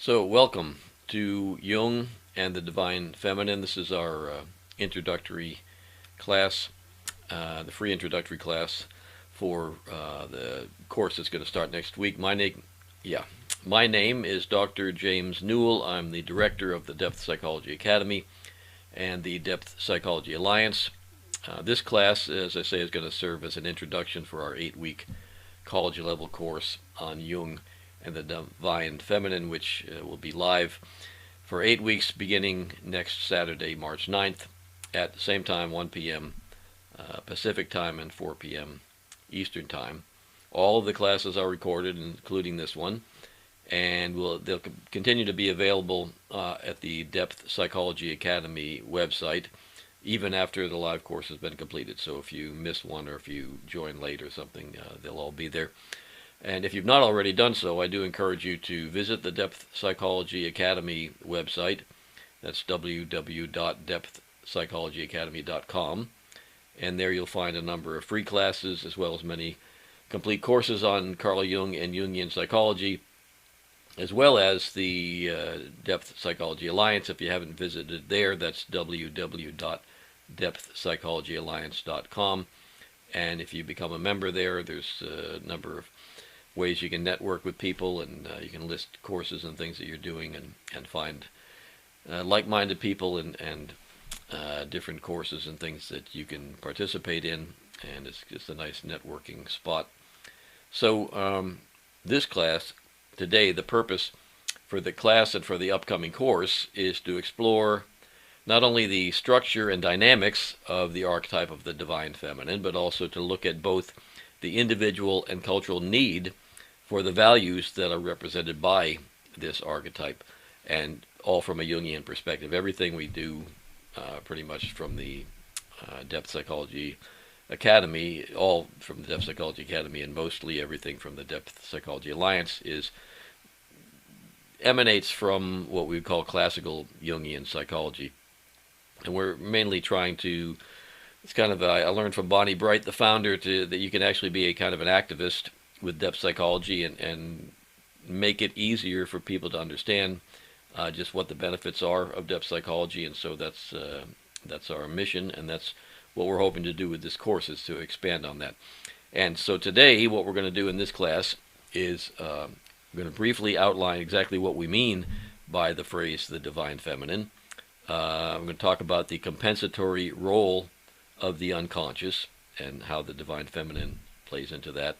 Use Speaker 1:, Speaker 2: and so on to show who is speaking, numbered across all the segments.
Speaker 1: So, welcome to Jung and the Divine Feminine. This is our introductory class, the free introductory class for the course that's going to start next week. My name is Dr. James Newell. I'm the director of the Depth Psychology Academy and the Depth Psychology Alliance. This class, as I say, is going to serve as an introduction for our 8-week college level course on Jung and the Divine Feminine, which will be live for 8 weeks beginning next Saturday, March 9th at the same time, 1 p.m. Pacific time and 4 p.m. Eastern time. All of the classes are recorded, including this one, and they'll continue to be available at the Depth Psychology Academy website even after the live course has been completed. So if you miss one or if you join late or something, they'll all be there. And if you've not already done so, I do encourage you to visit the Depth Psychology Academy website. That's www.depthpsychologyacademy.com. And there you'll find a number of free classes as well as many complete courses on Carl Jung and Jungian psychology, as well as the Depth Psychology Alliance. If you haven't visited there, that's www.depthpsychologyalliance.com. And if you become a member there, there's a number of ways you can network with people, and you can list courses and things that you're doing and find like-minded people and different courses and things that you can participate in, and it's just a nice networking spot. So this class today, the purpose for the class and for the upcoming course is to explore not only the structure and dynamics of the archetype of the Divine Feminine, but also to look at both the individual and cultural need for the values that are represented by this archetype, and all from a Jungian perspective. Everything we do pretty much from the Depth Psychology Academy, all from the Depth Psychology Academy, and mostly everything from the Depth Psychology Alliance emanates from what we would call classical Jungian psychology. And we're mainly trying to, it's kind of, I learned from Bonnie Bright, the founder, that you can actually be a kind of an activist with depth psychology and make it easier for people to understand just what the benefits are of depth psychology. And so that's our mission, and that's what we're hoping to do with this course, is to expand on that. And so today, what we're going to do in this class is I'm going to briefly outline exactly what we mean by the phrase the Divine Feminine. I'm going to talk about the compensatory role of the unconscious and how the Divine Feminine plays into that.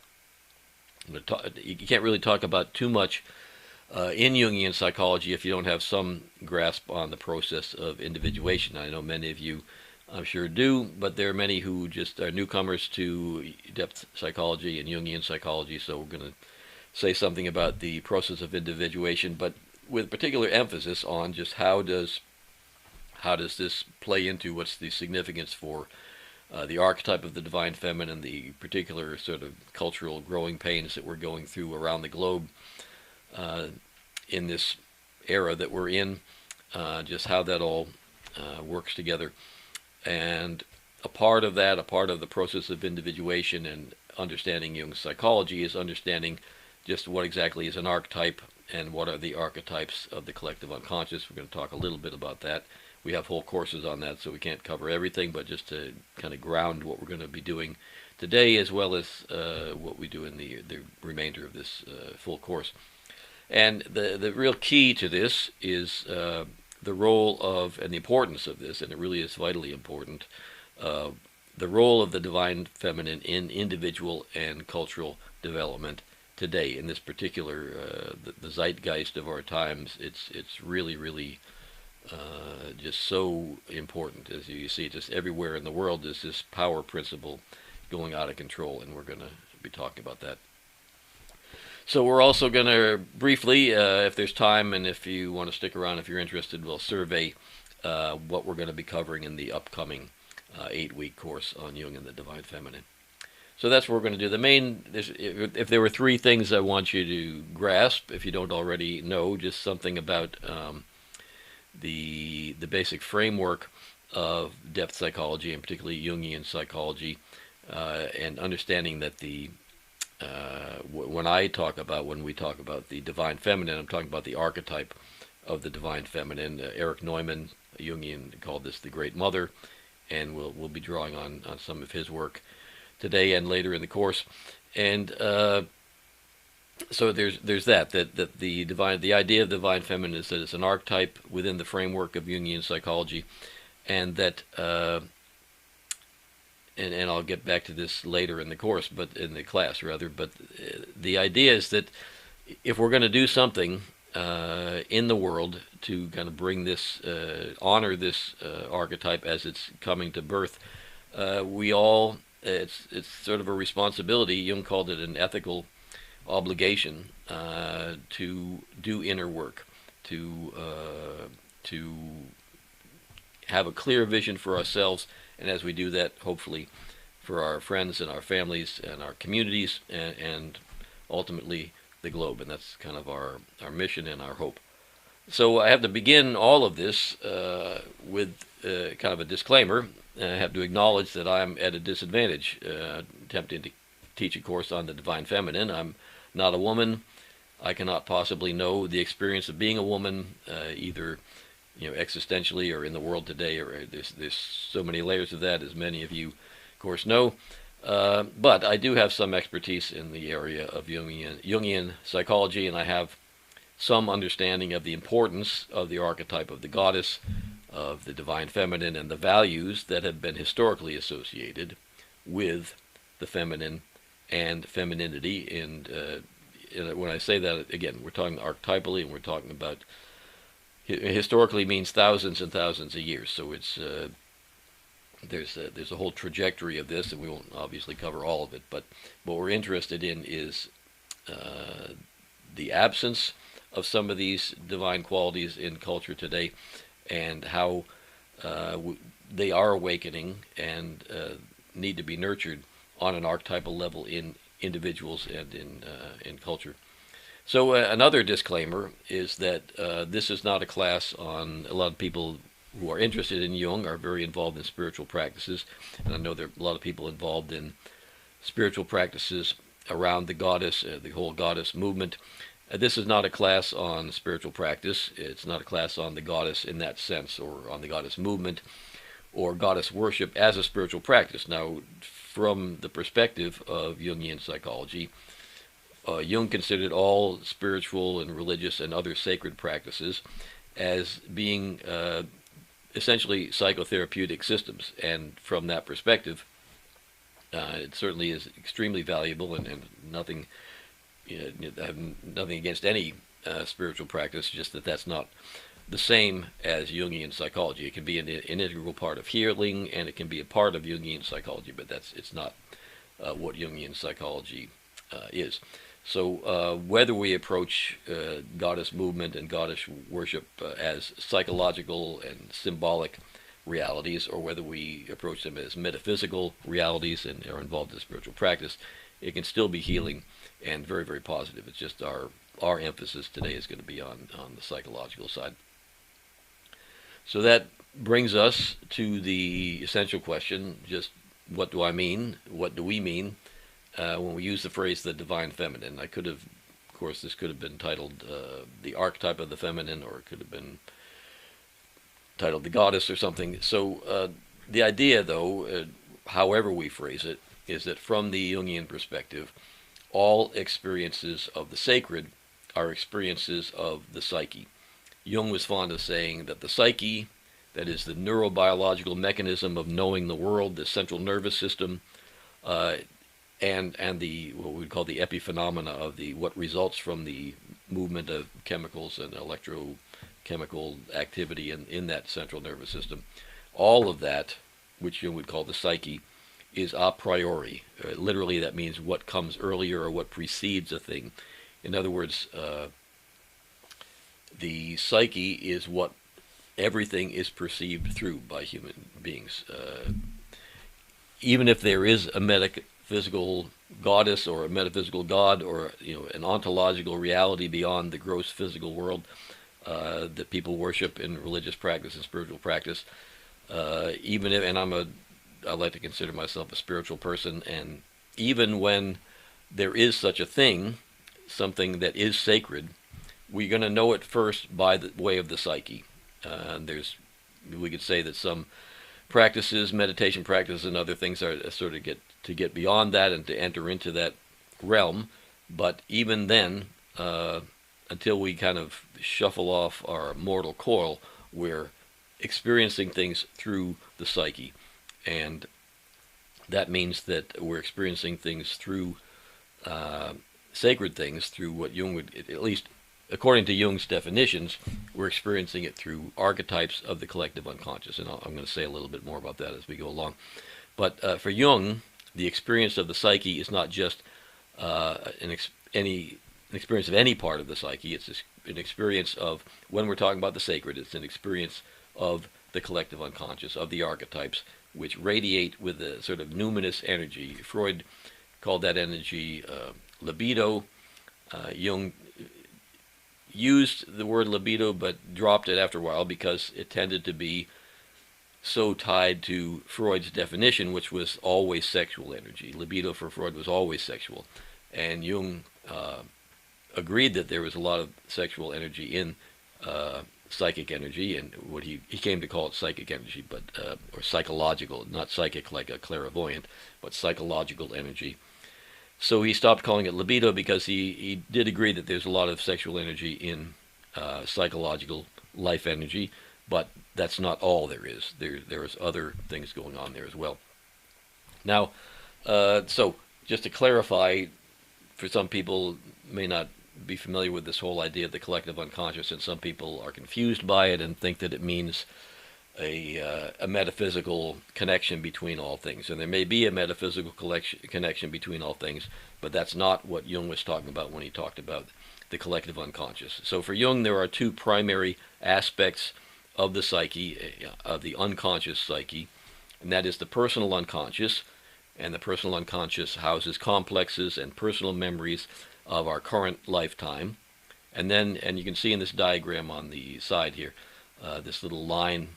Speaker 1: You can't really talk about too much in Jungian psychology if you don't have some grasp on the process of individuation. I know many of you, I'm sure, do, but there are many who just are newcomers to depth psychology and Jungian psychology, so we're going to say something about the process of individuation, but with particular emphasis on just how does this play into what's the significance for the archetype of the Divine Feminine, the particular sort of cultural growing pains that we're going through around the globe in this era that we're in, just how that all works together. And a part of that, a part of the process of individuation and understanding Jung's psychology, is understanding just what exactly is an archetype and what are the archetypes of the collective unconscious. We're going to talk a little bit about that. We have whole courses on that, so we can't cover everything, but just to kind of ground what we're going to be doing today, as well as what we do in the remainder of this full course. And the real key to this is the role of, and the importance of this, and it really is vitally important, the role of the Divine Feminine in individual and cultural development today. In this particular, the zeitgeist of our times, it's really just so important. As you see, just everywhere in the world, there's this power principle going out of control, and we're going to be talking about that. So we're also going to briefly, if there's time and if you want to stick around, if you're interested, we'll survey what we're going to be covering in the upcoming 8-week course on Jung and the Divine Feminine. So that's what we're going to do. If there were 3 things I want you to grasp, if you don't already know, just something about the basic framework of depth psychology, and particularly Jungian psychology, and understanding that the When we talk about the divine feminine, I'm talking about the archetype of the divine feminine. Eric Neumann, a Jungian, called this the Great Mother, and we'll be drawing on some of his work today and later in the course. And so there's that the idea of divine feminine is that it's an archetype within the framework of Jungian psychology, and that and I'll get back to this later in the course, but in the class rather. But the idea is that if we're going to do something in the world to kind of bring this, honor this archetype as it's coming to birth, we all, it's sort of a responsibility. Jung called it an ethical obligation to do inner work, to have a clear vision for ourselves, and as we do that, hopefully for our friends and our families and our communities, and ultimately the globe. And that's kind of our mission and our hope. So I have to begin all of this with kind of a disclaimer. I have to acknowledge that I'm at a disadvantage attempting to teach a course on the divine feminine. I'm not a woman. I cannot possibly know the experience of being a woman, either existentially or in the world today. Or there's so many layers of that, as many of you, of course, know. But I do have some expertise in the area of Jungian psychology, and I have some understanding of the importance of the archetype of the goddess, of the divine feminine, and the values that have been historically associated with the feminine and femininity. And when I say that, again, we're talking archetypally, and we're talking about historically means thousands and thousands of years. So it's there's a whole trajectory of this, and we won't obviously cover all of it. But what we're interested in is the absence of some of these divine qualities in culture today, and how they are awakening and need to be nurtured on an archetypal level in individuals and in culture. So another disclaimer is that this is not a class on, a lot of people who are interested in Jung are very involved in spiritual practices, and I know there are a lot of people involved in spiritual practices around the goddess, the whole goddess movement. This is not a class on spiritual practice. It's not a class on the goddess in that sense, or on the goddess movement, or goddess worship as a spiritual practice. Now, from the perspective of Jungian psychology, Jung considered all spiritual and religious and other sacred practices as being essentially psychotherapeutic systems. And from that perspective, it certainly is extremely valuable, and nothing, I have nothing against any spiritual practice, just that that's not the same as Jungian psychology. It can be an integral part of healing, and it can be a part of Jungian psychology, but it's not what Jungian psychology is. So whether we approach goddess movement and goddess worship as psychological and symbolic realities, or whether we approach them as metaphysical realities and are involved in spiritual practice, it can still be healing and very, very positive. It's just our emphasis today is going to be on the psychological side. So that brings us to the essential question: just what do I mean? What do we mean when we use the phrase the divine feminine? I could have, of course, this could have been titled the archetype of the feminine, or it could have been titled the goddess or something. So the idea, though, however we phrase it, is that from the Jungian perspective, all experiences of the sacred are experiences of the psyche. Jung was fond of saying that the psyche, that is the neurobiological mechanism of knowing the world, the central nervous system, and the what we would call the epiphenomena of the what results from the movement of chemicals and electrochemical activity in that central nervous system, all of that, which Jung would call the psyche, is a priori. Literally, that means what comes earlier or what precedes a thing. In other words, the psyche is what everything is perceived through by human beings. Even if there is a metaphysical goddess or a metaphysical god, or an ontological reality beyond the gross physical world that people worship in religious practice and spiritual practice, even if, and I like to consider myself a spiritual person, and even when there is such a thing, something that is sacred, we're going to know it first by the way of the psyche. We could say that some practices, meditation practices, and other things are sort of get beyond that and to enter into that realm. But even then, until we kind of shuffle off our mortal coil, we're experiencing things through the psyche, and that means that we're experiencing things through sacred things, through what Jung would, at least according to Jung's definitions, we're experiencing it through archetypes of the collective unconscious. And I'm going to say a little bit more about that as we go along. But for Jung, the experience of the psyche is not just an experience of any part of the psyche. It's an experience of, when we're talking about the sacred, it's an experience of the collective unconscious, of the archetypes, which radiate with a sort of numinous energy. Freud called that energy libido. Jung used the word libido but dropped it after a while because it tended to be so tied to Freud's definition, which was always sexual energy. Libido for Freud was always sexual. And Jung agreed that there was a lot of sexual energy in psychic energy, and what he came to call it psychic energy, but or psychological, not psychic like a clairvoyant, but psychological energy. So he stopped calling it libido because he did agree that there's a lot of sexual energy in psychological life energy, but that's not all there is. There's other things going on there as well. Now, so just to clarify, for some people may not be familiar with this whole idea of the collective unconscious, and some people are confused by it and think that it means a metaphysical connection between all things. And there may be a metaphysical connection between all things, but that's not what Jung was talking about when he talked about the collective unconscious. So for Jung, there are two primary aspects of the psyche, of the unconscious psyche, and that is the personal unconscious. And the personal unconscious houses complexes and personal memories of our current lifetime. And then, and you can see in this diagram on the side here, this little line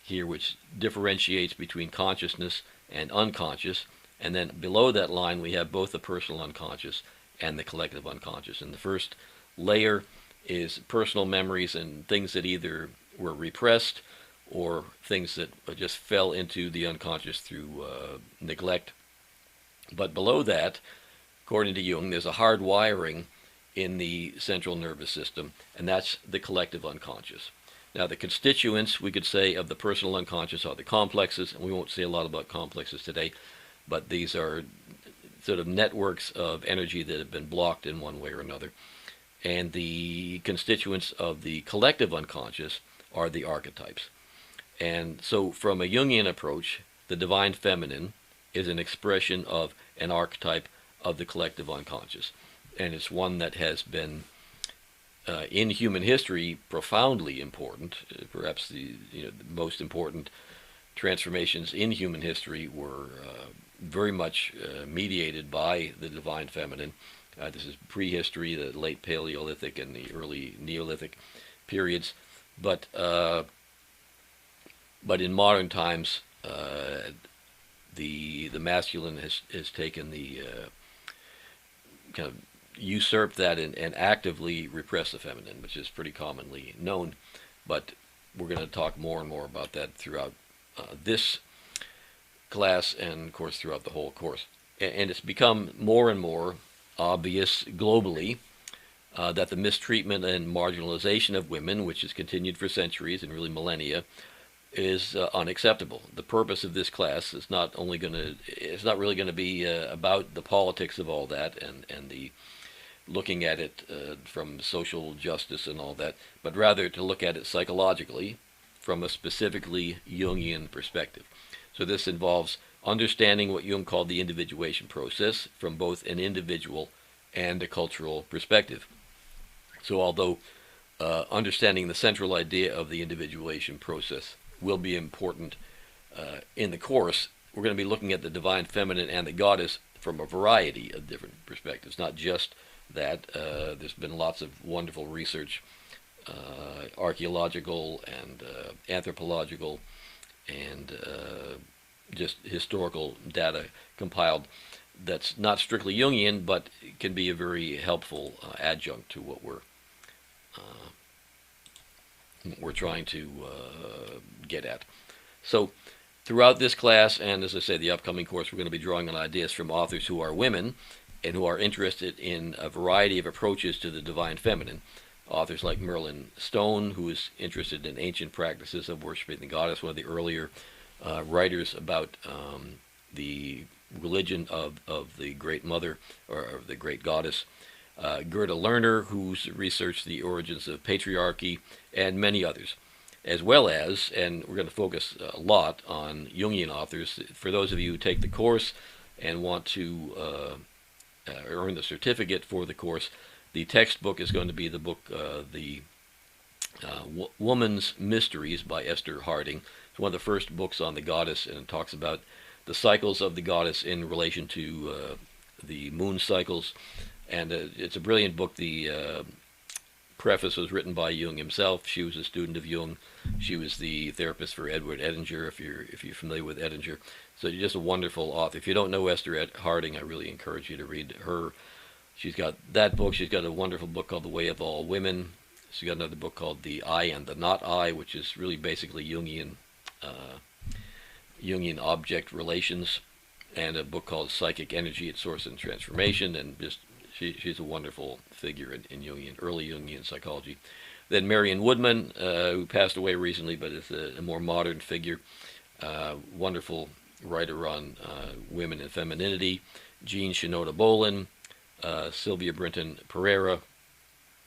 Speaker 1: here which differentiates between consciousness and unconscious. And then below that line we have both the personal unconscious and the collective unconscious. And the first layer is personal memories and things that either were repressed or things that just fell into the unconscious through neglect. But below that, according to Jung, there's a hard wiring in the central nervous system, and that's the collective unconscious. Now, the constituents, we could say, of the personal unconscious are the complexes, and we won't say a lot about complexes today, but these are sort of networks of energy that have been blocked in one way or another. And the constituents of the collective unconscious are the archetypes. And so from a Jungian approach, the divine feminine is an expression of an archetype of the collective unconscious. And it's one that has been in human history profoundly important. Perhaps the most important transformations in human history were very much mediated by the divine feminine. This is prehistory, the late Paleolithic and the early Neolithic periods. But in modern times, the masculine has taken the kind of usurped that and actively repress the feminine, which is pretty commonly known. But we're going to talk more and more about that throughout this class and, of course, throughout the whole course. And it's become more and more obvious globally that the mistreatment and marginalization of women, which has continued for centuries and really millennia, is unacceptable. The purpose of this class is not really going to be about the politics of all that and the looking at it from social justice and all that, but rather to look at it psychologically from a specifically Jungian perspective. So this involves understanding what Jung called the individuation process from both an individual and a cultural perspective. So although understanding the central idea of the individuation process will be important in the course, we're going to be looking at the divine feminine and the goddess from a variety of different perspectives, not just that. There's been lots of wonderful research, archaeological and anthropological and just historical data compiled that's not strictly Jungian, but can be a very helpful adjunct to what we're trying to get at. So throughout this class, and as I say, the upcoming course, we're going to be drawing on ideas from authors who are women and who are interested in a variety of approaches to the divine feminine. Authors like Merlin Stone, who is interested in ancient practices of worshiping the goddess, one of the earlier writers about the religion of the Great Mother, or the Great Goddess. Gerda Lerner, who's researched the origins of patriarchy, and many others. As well as, and we're going to focus a lot on Jungian authors. For those of you who take the course and want to earn the certificate for the course, the textbook is going to be the book, Woman's Mysteries by Esther Harding. It's one of the first books on the goddess, and it talks about the cycles of the goddess in relation to the moon cycles. And it's a brilliant book. The preface was written by Jung himself. She was a student of Jung. She was the therapist for Edward Edinger, if you're familiar with Edinger. So she's just a wonderful author. If you don't know Esther Harding, I really encourage you to read her. She's got that book. She's got a wonderful book called The Way of All Women. She's got another book called The I and the Not I, which is really basically Jungian object relations, and a book called Psychic Energy, Its Source and Transformation, and just she's a wonderful figure in Jungian, early Jungian psychology. Then Marion Woodman, who passed away recently, but is a more modern figure, wonderful writer on women and femininity. Jean Shinoda Bolin, Sylvia Brinton Pereira,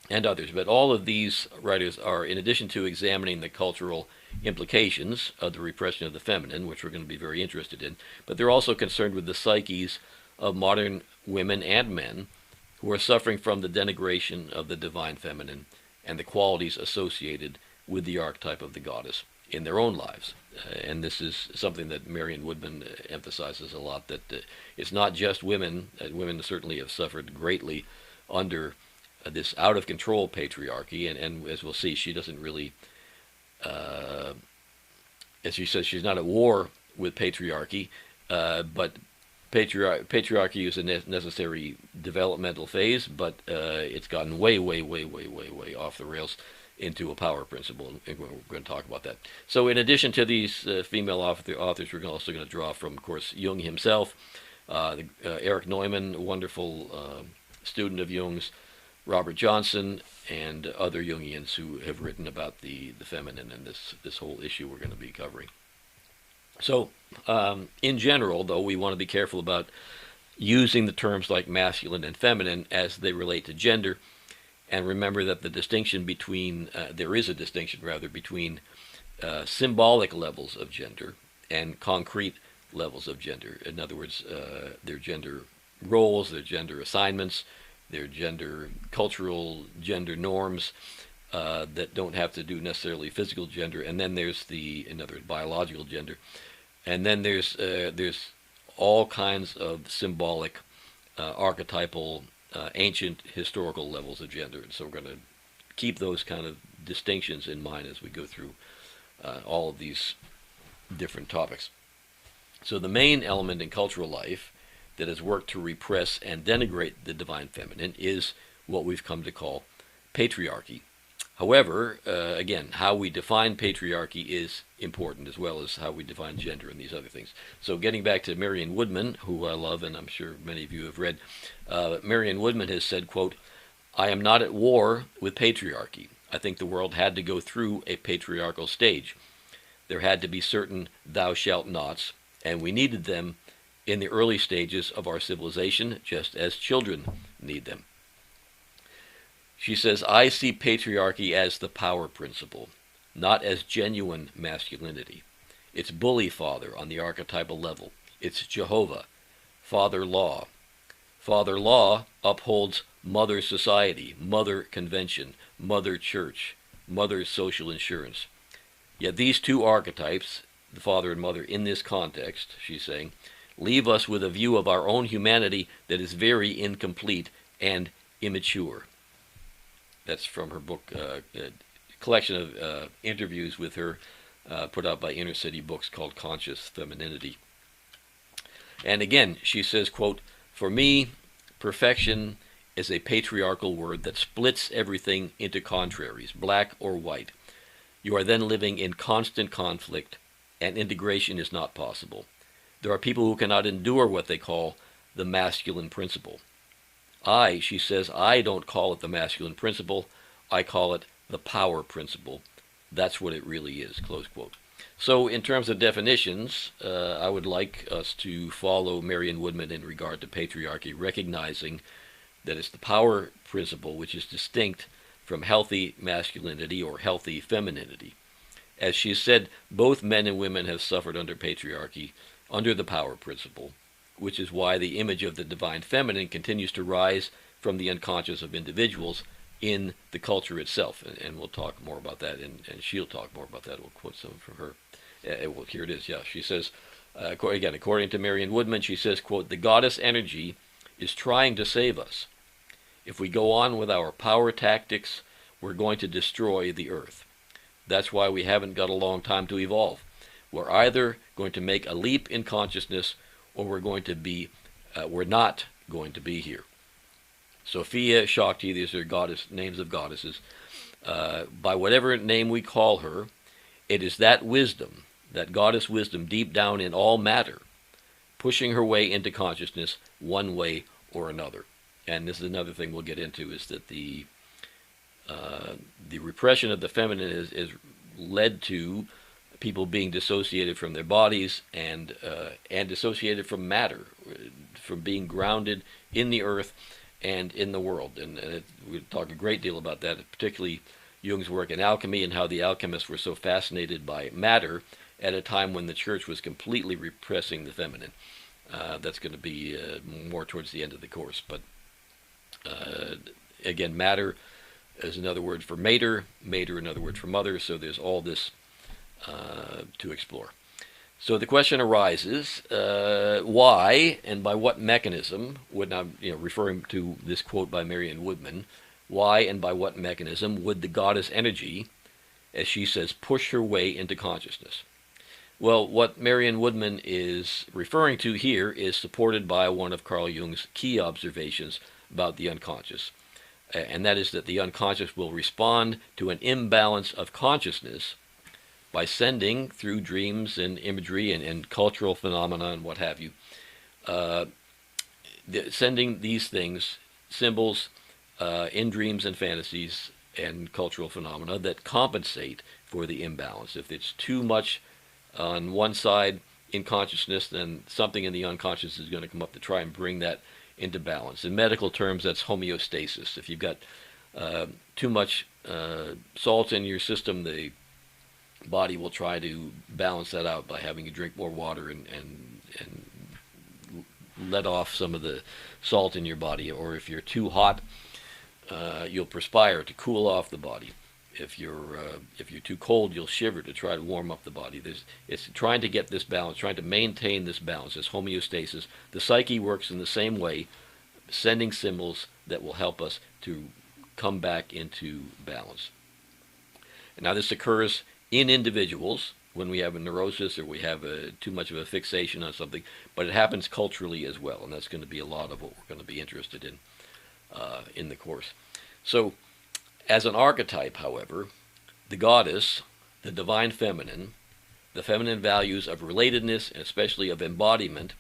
Speaker 1: and others. But all of these writers are, in addition to examining the cultural implications of the repression of the feminine, which we're going to be very interested in, but they're also concerned with the psyches of modern women and men who are suffering from the denigration of the divine feminine and the qualities associated with the archetype of the goddess in their own lives. And this is something that Marion Woodman emphasizes a lot, that it's not just women. Women certainly have suffered greatly under this out-of-control patriarchy, and as we'll see, she doesn't really, as she says, she's not at war with patriarchy, but patriarchy is a necessary developmental phase, but it's gotten way off the rails into a power principle, and we're going to talk about that. So in addition to these female authors, we're also going to draw from, of course, Jung himself, Erich Neumann, a wonderful student of Jung's, Robert Johnson, and other Jungians who have written about the feminine and this whole issue we're going to be covering. So in general, though, we want to be careful about using the terms like masculine and feminine as they relate to gender, and remember that the distinction between, there is a distinction rather, between symbolic levels of gender and concrete levels of gender. In other words, their gender roles, their gender assignments, their cultural gender norms that don't have to do necessarily physical gender, and then there's another biological gender, and then there's all kinds of symbolic, archetypal, ancient historical levels of gender. And so we're going to keep those kind of distinctions in mind as we go through all of these different topics. So the main element in cultural life that has worked to repress and denigrate the divine feminine is what we've come to call patriarchy. However, again, how we define patriarchy is important, as well as how we define gender and these other things. So getting back to Marion Woodman, who I love, and I'm sure many of you have read, Marion Woodman has said, quote, "I am not at war with patriarchy. I think the world had to go through a patriarchal stage. There had to be certain thou shalt nots, and we needed them in the early stages of our civilization, just as children need them." She says, "I see patriarchy as the power principle, not as genuine masculinity. It's bully father on the archetypal level. It's Jehovah, father law. Father law upholds mother society, mother convention, mother church, mother social insurance. Yet these two archetypes, the father and mother in this context," she's saying, "leave us with a view of our own humanity that is very incomplete and immature." That's from her book, a collection of interviews with her put out by Inner City Books called Conscious Femininity. And again, she says, quote, For me, perfection is a patriarchal word that splits everything into contraries, black or white. You are then living in constant conflict, and integration is not possible. There are people who cannot endure what they call the masculine principle. She says, I don't call it the masculine principle. I call it the power principle. That's what it really is, close quote. So in terms of definitions, I would like us to follow Marion Woodman in regard to patriarchy, recognizing that it's the power principle which is distinct from healthy masculinity or healthy femininity. As she said, both men and women have suffered under patriarchy, under the power principle, which is why the image of the divine feminine continues to rise from the unconscious of individuals in the culture itself. And we'll talk more about that, and she'll talk more about that. We'll quote some from her. Well, here it is, yeah. She says, again, according to Marion Woodman, she says, quote, the goddess energy is trying to save us. If we go on with our power tactics, we're going to destroy the earth. That's why we haven't got a long time to evolve. We're either going to make a leap in consciousness, or we're not going to be here. Sophia, Shakti, these are names of goddesses. By whatever name we call her, it is that wisdom, that goddess wisdom deep down in all matter, pushing her way into consciousness one way or another. And this is another thing we'll get into, is that the repression of the feminine is led to people being dissociated from their bodies and dissociated from matter, from being grounded in the earth and in the world. And we talk a great deal about that, particularly Jung's work in alchemy and how the alchemists were so fascinated by matter at a time when the church was completely repressing the feminine. That's going to be more towards the end of the course. But again, matter is another word for mater, another word for mother, so there's all this to explore. So the question arises, why and by what mechanism, referring to this quote by Marion Woodman, why and by what mechanism would the goddess energy, as she says, push her way into consciousness? Well, what Marion Woodman is referring to here is supported by one of Carl Jung's key observations about the unconscious, and that is that the unconscious will respond to an imbalance of consciousness by sending, through dreams and imagery and cultural phenomena and what have you, sending these things, symbols, in dreams and fantasies and cultural phenomena that compensate for the imbalance. If it's too much on one side in consciousness, then something in the unconscious is going to come up to try and bring that into balance. In medical terms, that's homeostasis. If you've got too much salt in your system, the body will try to balance that out by having you drink more water and let off some of the salt in your body. Or if you're too hot, you'll perspire to cool off the body. If you're too cold, you'll shiver to try to warm up the body. It's trying to get this balance, trying to maintain this balance, this homeostasis. The psyche works in the same way, sending symbols that will help us to come back into balance. Now this occurs in individuals when we have a neurosis or we have too much of a fixation on something, but it happens culturally as well, and that's going to be a lot of what we're going to be interested in the course. So, as an archetype, however, the goddess, the divine feminine, the feminine values of relatedness and especially of embodiment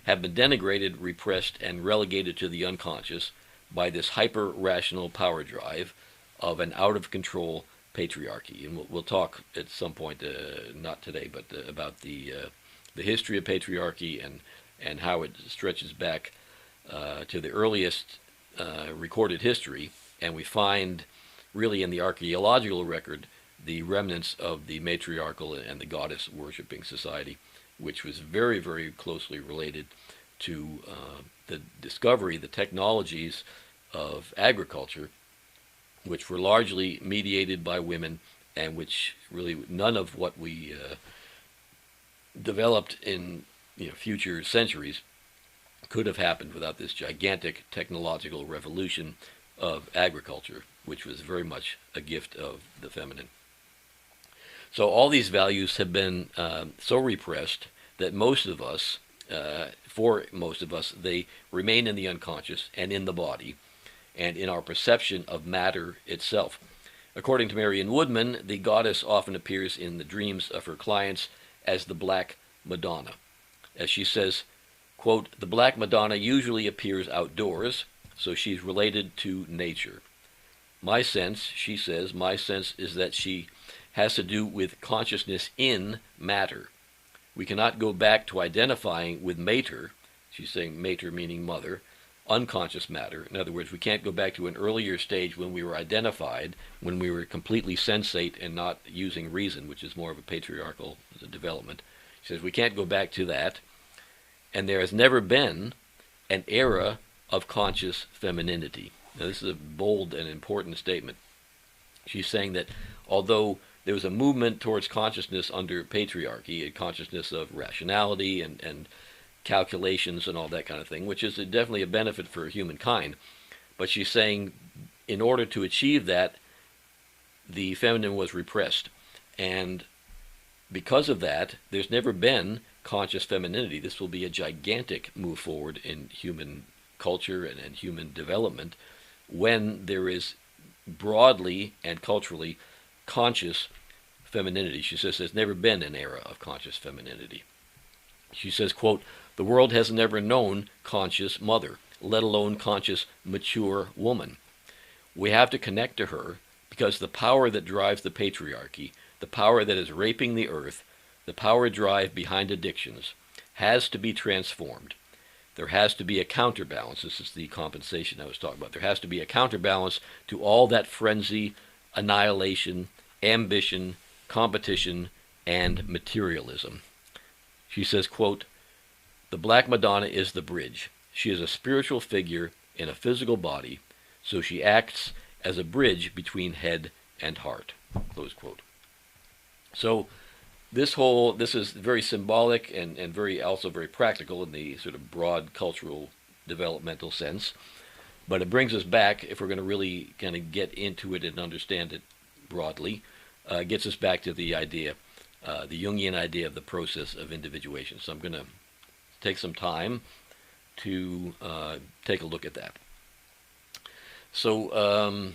Speaker 1: have been denigrated, repressed, and relegated to the unconscious by this hyper-rational power drive of an out-of-control patriarchy. And we'll talk at some point, not today, but about the history of patriarchy and how it stretches back to the earliest recorded history, and we find really in the archaeological record the remnants of the matriarchal and the goddess worshipping society, which was very, very closely related to the discovery, the technologies of agriculture, which were largely mediated by women, and which really none of what we developed in future centuries could have happened without this gigantic technological revolution of agriculture, which was very much a gift of the feminine. So all these values have been so repressed that most of us, for most of us, they remain in the unconscious and in the body and in our perception of matter itself. According to Marion Woodman, the goddess often appears in the dreams of her clients as the Black Madonna. As she says, quote, "The Black Madonna usually appears outdoors, so she's related to nature. My sense," she says, "my sense is that she has to do with consciousness in matter. We cannot go back to identifying with mater," she's saying mater meaning mother, "unconscious matter. In other words, we can't go back to an earlier stage when we were identified, when we were completely sensate and not using reason, which is more of a patriarchal development." She says we can't go back to that, and there has never been an era of conscious femininity. Now, this is a bold and important statement. She's saying that although there was a movement towards consciousness under patriarchy, a consciousness of rationality and calculations and all that kind of thing, which is definitely a benefit for humankind, but she's saying in order to achieve that, the feminine was repressed. And because of that, there's never been conscious femininity. This will be a gigantic move forward in human culture and human development when there is broadly and culturally conscious femininity. She says there's never been an era of conscious femininity. She says, quote, "The world has never known conscious mother, let alone conscious mature woman. We have to connect to her because the power that drives the patriarchy, the power that is raping the earth, the power drive behind addictions, has to be transformed. There has to be a counterbalance." This is the compensation I was talking about. There has to be a counterbalance to all that frenzy, annihilation, ambition, competition, and materialism. She says, quote, "The Black Madonna is the bridge. She is a spiritual figure in a physical body, so she acts as a bridge between head and heart." Close quote. So this is very symbolic and also very practical in the sort of broad cultural developmental sense. But it brings us back, if we're going to really kind of get into it and understand it broadly, gets us back to the idea, the Jungian idea of the process of individuation. So I'm going to take some time to take a look at that. So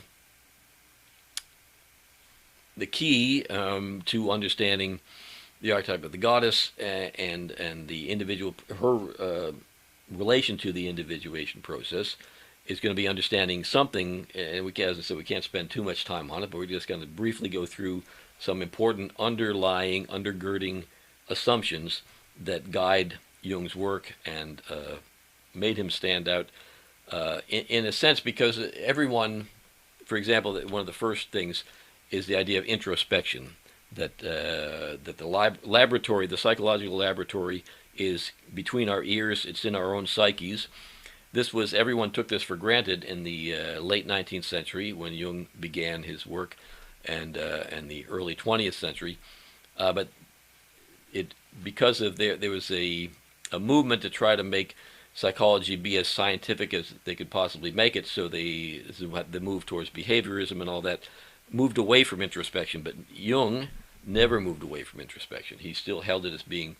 Speaker 1: the key to understanding the archetype of the goddess and the individual, her relation to the individuation process, is going to be understanding something, and we can, as I said, we can't spend too much time on it, but we're just going to briefly go through some important underlying, undergirding assumptions that guide Jung's work and made him stand out in a sense because everyone, for example, one of the first things is the idea of introspection, that the laboratory, the psychological laboratory, is between our ears, it's in our own psyches. Everyone took this for granted in the late 19th century when Jung began his work, and the early 20th century. But because of there was a movement to try to make psychology be as scientific as they could possibly make it, so the move towards behaviorism and all that moved away from introspection. But Jung never moved away from introspection. He still held it as being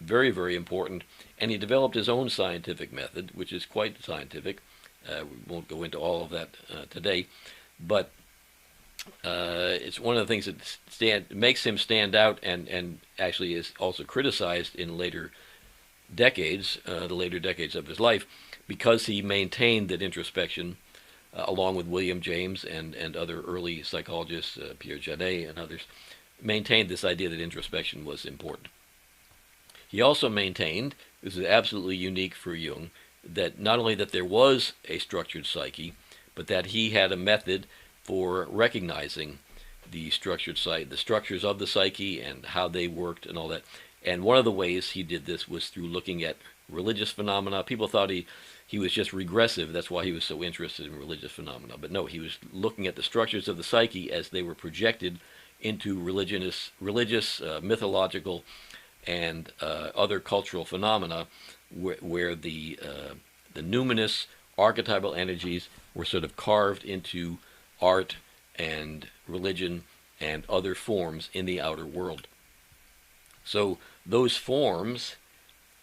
Speaker 1: very, very important, and he developed his own scientific method, which is quite scientific. We won't go into all of that today, but it's one of the things that makes him stand out, and actually is also criticized in later decades, the later decades of his life, because he maintained that introspection, along with William James and other early psychologists, Pierre Janet and others, maintained this idea that introspection was important. He also maintained, this is absolutely unique for Jung, that not only that there was a structured psyche, but that he had a method for recognizing the structured psyche, the structures of the psyche and how they worked and all that. And one of the ways he did this was through looking at religious phenomena. People thought he was just regressive. That's why he was so interested in religious phenomena. But no, he was looking at the structures of the psyche as they were projected into religious, mythological, and other cultural phenomena, where the numinous archetypal energies were sort of carved into art and religion and other forms in the outer world. So those forms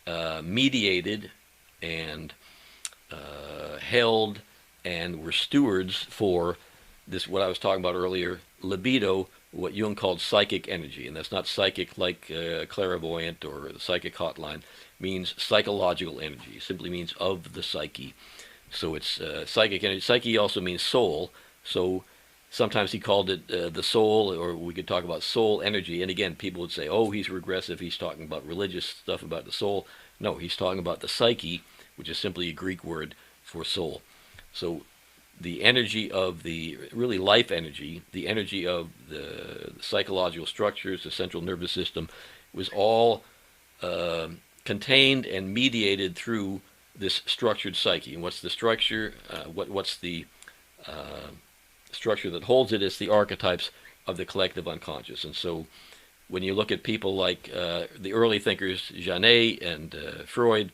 Speaker 1: mediated and held and were stewards for this, what I was talking about earlier, libido, what Jung called psychic energy. And that's not psychic like clairvoyant or the psychic hotline. It means psychological energy. It simply means of the psyche. So it's psychic energy. Psyche also means soul. So sometimes he called it the soul, or we could talk about soul energy. And again, people would say, oh, he's regressive. He's talking about religious stuff about the soul. No, he's talking about the psyche, which is simply a Greek word for soul. So the energy of the, really life energy, the energy of the psychological structures, the central nervous system, was all contained and mediated through this structured psyche. And what's the structure? What's the structure that holds it? It's the archetypes of the collective unconscious. And so when you look at people like the early thinkers, Janet and Freud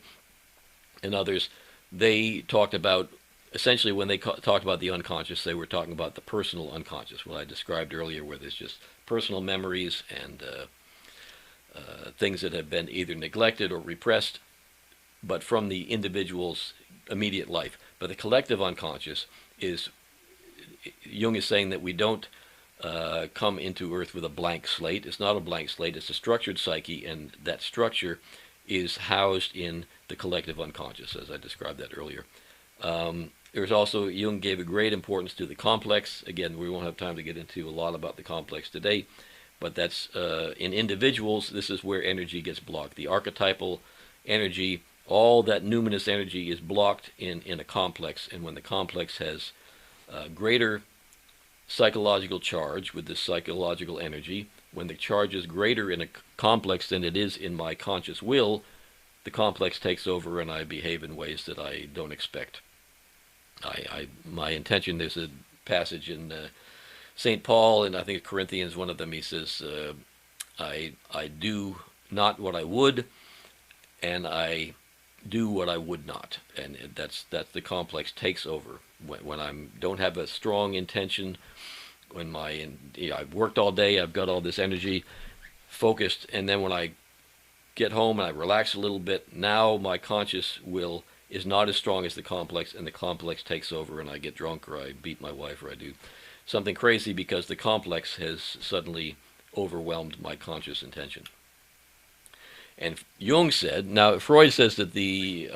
Speaker 1: and others, they talked about, essentially when they talked about the unconscious, they were talking about the personal unconscious, what I described earlier, where there's just personal memories and things that have been either neglected or repressed, but from the individual's immediate life. But the collective unconscious is, Jung is saying that we don't come into Earth with a blank slate. It's not a blank slate, it's a structured psyche, and that structure is housed in the collective unconscious, as I described that earlier. There's also, Jung gave a great importance to the complex. Again, we won't have time to get into a lot about the complex today, but that's, in individuals, this is where energy gets blocked. The archetypal energy, all that numinous energy is blocked in a complex, and when the complex has greater psychological charge with this psychological energy, when the charge is greater in a complex than it is in my conscious will, the complex takes over and I behave in ways that I don't expect. My intention, there's a passage in St. Paul, and I think Corinthians, one of them, he says, I do not what I would, and I do what I would not. And that's the complex takes over. When I don't have a strong intention, when I've worked all day, I've got all this energy focused, and then when I get home and I relax a little bit, now my conscious will is not as strong as the complex, and the complex takes over, and I get drunk, or I beat my wife, or I do something crazy because the complex has suddenly overwhelmed my conscious intention. And Jung said, now Freud says that the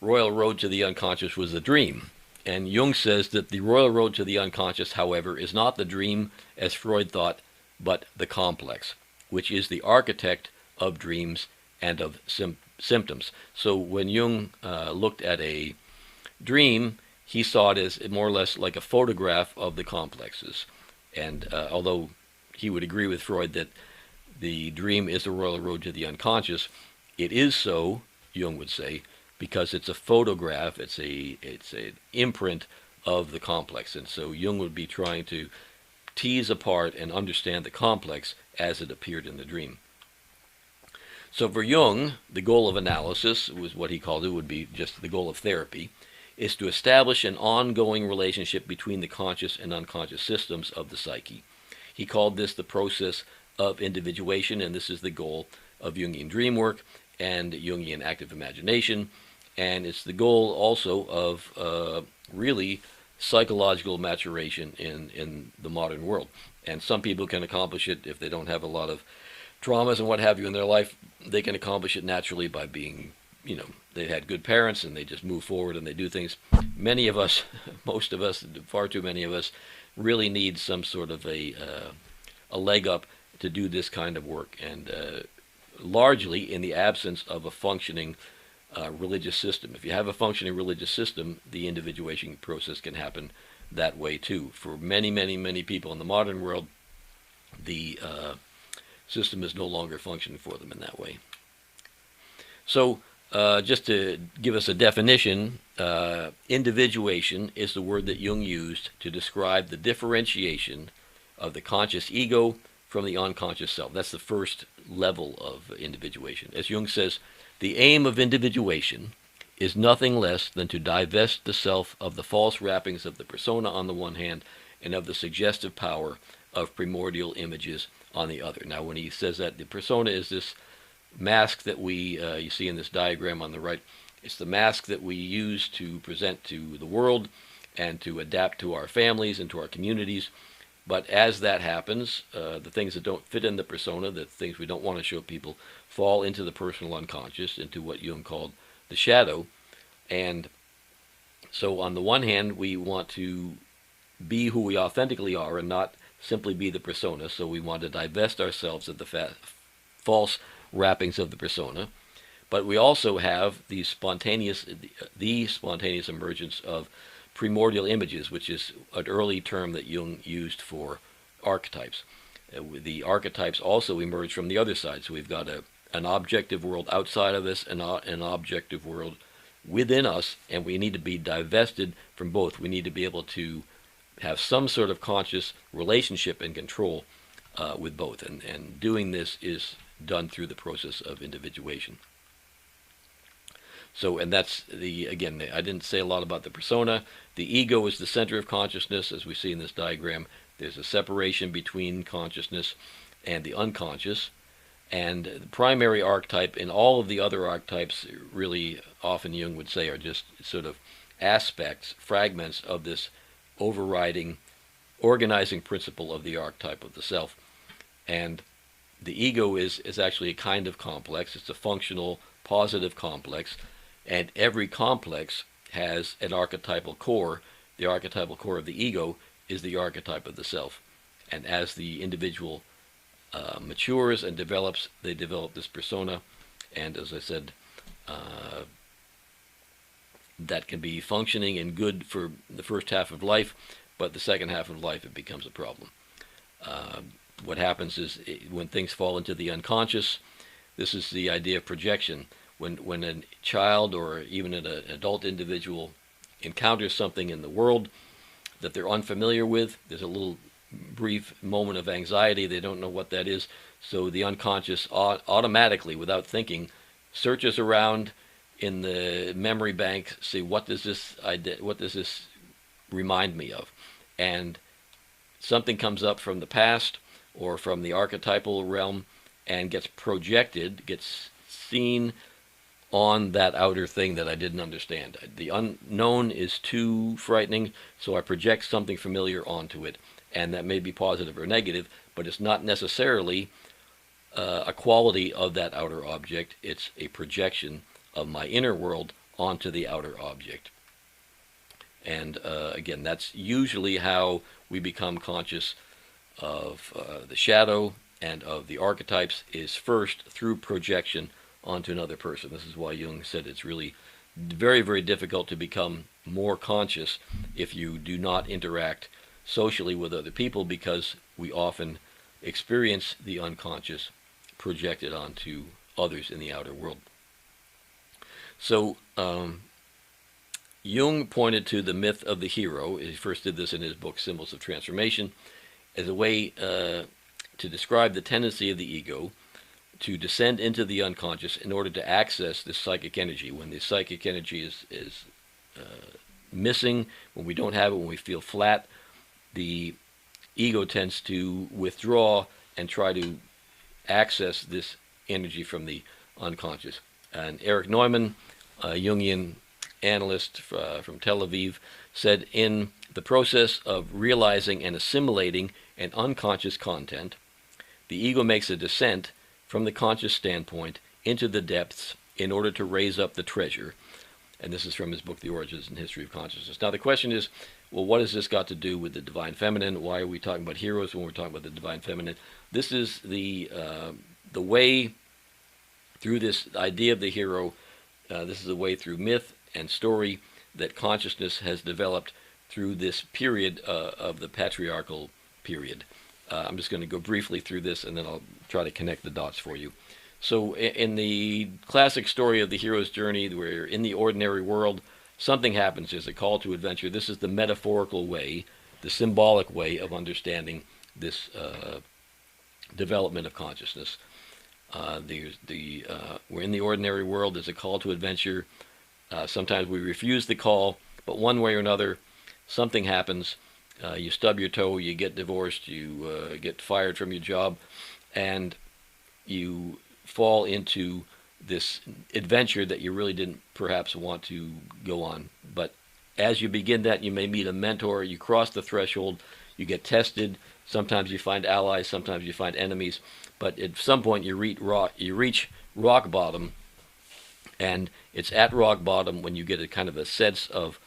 Speaker 1: royal road to the unconscious was the dream. And Jung says that the royal road to the unconscious, however, is not the dream as Freud thought, but the complex, which is the architect of dreams and of symptoms. So when Jung looked at a dream, he saw it as more or less like a photograph of the complexes. And although he would agree with Freud that the dream is the royal road to the unconscious, it is so, Jung would say, because it's a photograph, it's an imprint of the complex. And so Jung would be trying to tease apart and understand the complex as it appeared in the dream. So for Jung, the goal of analysis was what he called it, would be just the goal of therapy, is to establish an ongoing relationship between the conscious and unconscious systems of the psyche. He called this the process of individuation, and this is the goal of Jungian dream work and Jungian active imagination, and it's the goal also of really psychological maturation in the modern world. And some people can accomplish it if they don't have a lot of traumas and what have you in their life. They can accomplish it naturally by being, they had good parents and they just move forward and they do things. Many of us, most of us, far too many of us, really need some sort of a leg up to do this kind of work, and largely in the absence of a functioning religious system. If you have a functioning religious system, the individuation process can happen that way too. For many, many, many people in the modern world, the system is no longer functioning for them in that way. So just to give us a definition, individuation is the word that Jung used to describe the differentiation of the conscious ego from the unconscious self. That's the first level of individuation. As Jung says, the aim of individuation is nothing less than to divest the self of the false wrappings of the persona on the one hand, and of the suggestive power of primordial images on the other. Now when he says that, the persona is this mask that we you see in this diagram on the right. It's the mask that we use to present to the world and to adapt to our families and to our communities. But as that happens, the things that don't fit in the persona, the things we don't want to show people, fall into the personal unconscious, into what Jung called the shadow. And so on the one hand, we want to be who we authentically are and not simply be the persona. So we want to divest ourselves of the false wrappings of the persona. But we also have the spontaneous emergence of primordial images, which is an early term that Jung used for archetypes. The archetypes also emerge from the other side. So we've got an objective world outside of us and an objective world within us, and we need to be divested from both. We need to be able to have some sort of conscious relationship and control with both. And doing this is done through the process of individuation. So, and that's again, I didn't say a lot about the persona. The ego is the center of consciousness, as we see in this diagram. There's a separation between consciousness and the unconscious. And the primary archetype in all of the other archetypes, really often Jung would say, are just sort of aspects, fragments of this overriding, organizing principle of the archetype of the self. And the ego is actually a kind of complex. It's a functional, positive complex. And every complex has an archetypal core. The archetypal core of the ego is the archetype of the self. And as the individual matures and develops, they develop this persona. And as I said, that can be functioning and good for the first half of life, but the second half of life it becomes a problem. What happens is when things fall into the unconscious, this is the idea of projection. When a child or even an adult individual encounters something in the world that they're unfamiliar with, there's a little brief moment of anxiety. They don't know what that is. So the unconscious automatically, without thinking, searches around in the memory bank, see what does this remind me of, and something comes up from the past or from the archetypal realm and gets projected, gets seen on that outer thing that I didn't understand. The unknown is too frightening, so I project something familiar onto it, and that may be positive or negative, but it's not necessarily a quality of that outer object. It's a projection of my inner world onto the outer object. And again, that's usually how we become conscious of the shadow and of the archetypes, is first through projection onto another person. This is why Jung said it's really very, very difficult to become more conscious if you do not interact socially with other people, because we often experience the unconscious projected onto others in the outer world. So Jung pointed to the myth of the hero. He first did this in his book Symbols of Transformation as a way to describe the tendency of the ego to descend into the unconscious in order to access this psychic energy. When the psychic energy is missing, when we don't have it, when we feel flat, the ego tends to withdraw and try to access this energy from the unconscious. And Erich Neumann, a Jungian analyst from Tel Aviv, said in the process of realizing and assimilating an unconscious content, the ego makes a descent from the conscious standpoint into the depths in order to raise up the treasure. And this is from his book, The Origins and History of Consciousness. Now the question is, well, what has this got to do with the Divine Feminine? Why are we talking about heroes when we're talking about the Divine Feminine? This is the way through this idea of the hero. This is the way through myth and story that consciousness has developed through this period of the patriarchal period. I'm just going to go briefly through this, and then I'll try to connect the dots for you. So in the classic story of the hero's journey, where in the ordinary world, something happens. There's a call to adventure. This is the metaphorical way, the symbolic way of understanding this development of consciousness. We're in the ordinary world. There's a call to adventure. Sometimes we refuse the call, but one way or another, something happens. You stub your toe, you get divorced, you get fired from your job, and you fall into this adventure that you really didn't perhaps want to go on. But as you begin that, you may meet a mentor, you cross the threshold, you get tested. Sometimes you find allies, sometimes you find enemies. But at some point you reach rock bottom, and it's at rock bottom when you get a kind of a sense of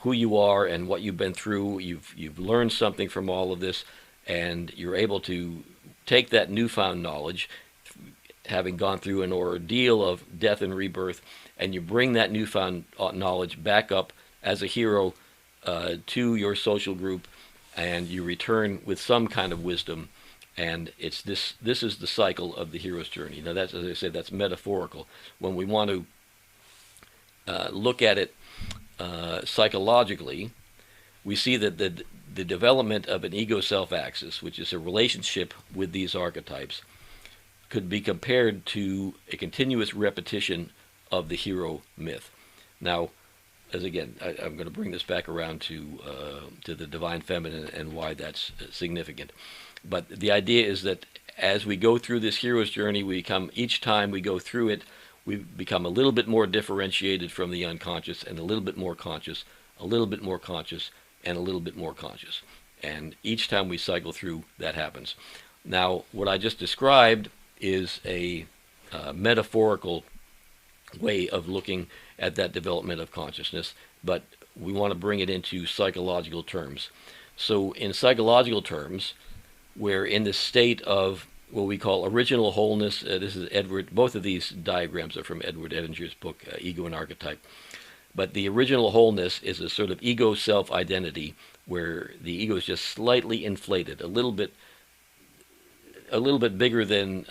Speaker 1: who you are and what you've been through. You've learned something from all of this, and you're able to take that newfound knowledge, having gone through an ordeal of death and rebirth, and you bring that newfound knowledge back up as a hero to your social group, and you return with some kind of wisdom. And it's this is the cycle of the hero's journey. Now, that's, as I said, that's metaphorical. When we want to look at it psychologically, we see that the development of an ego-self axis, which is a relationship with these archetypes, could be compared to a continuous repetition of the hero myth. Now, as again, I'm going to bring this back around to the divine feminine and why that's significant. But the idea is that as we go through this hero's journey, each time we go through it, we become a little bit more differentiated from the unconscious, and a little bit more conscious, a little bit more conscious, and a little bit more conscious. And each time we cycle through, that happens. Now, what I just described is a metaphorical way of looking at that development of consciousness, but we want to bring it into psychological terms. So in psychological terms, we're in the state of what we call original wholeness. This is both of these diagrams are from Edward Edinger's book, Ego and Archetype. But the original wholeness is a sort of ego self-identity where the ego is just slightly inflated, a little bit bigger than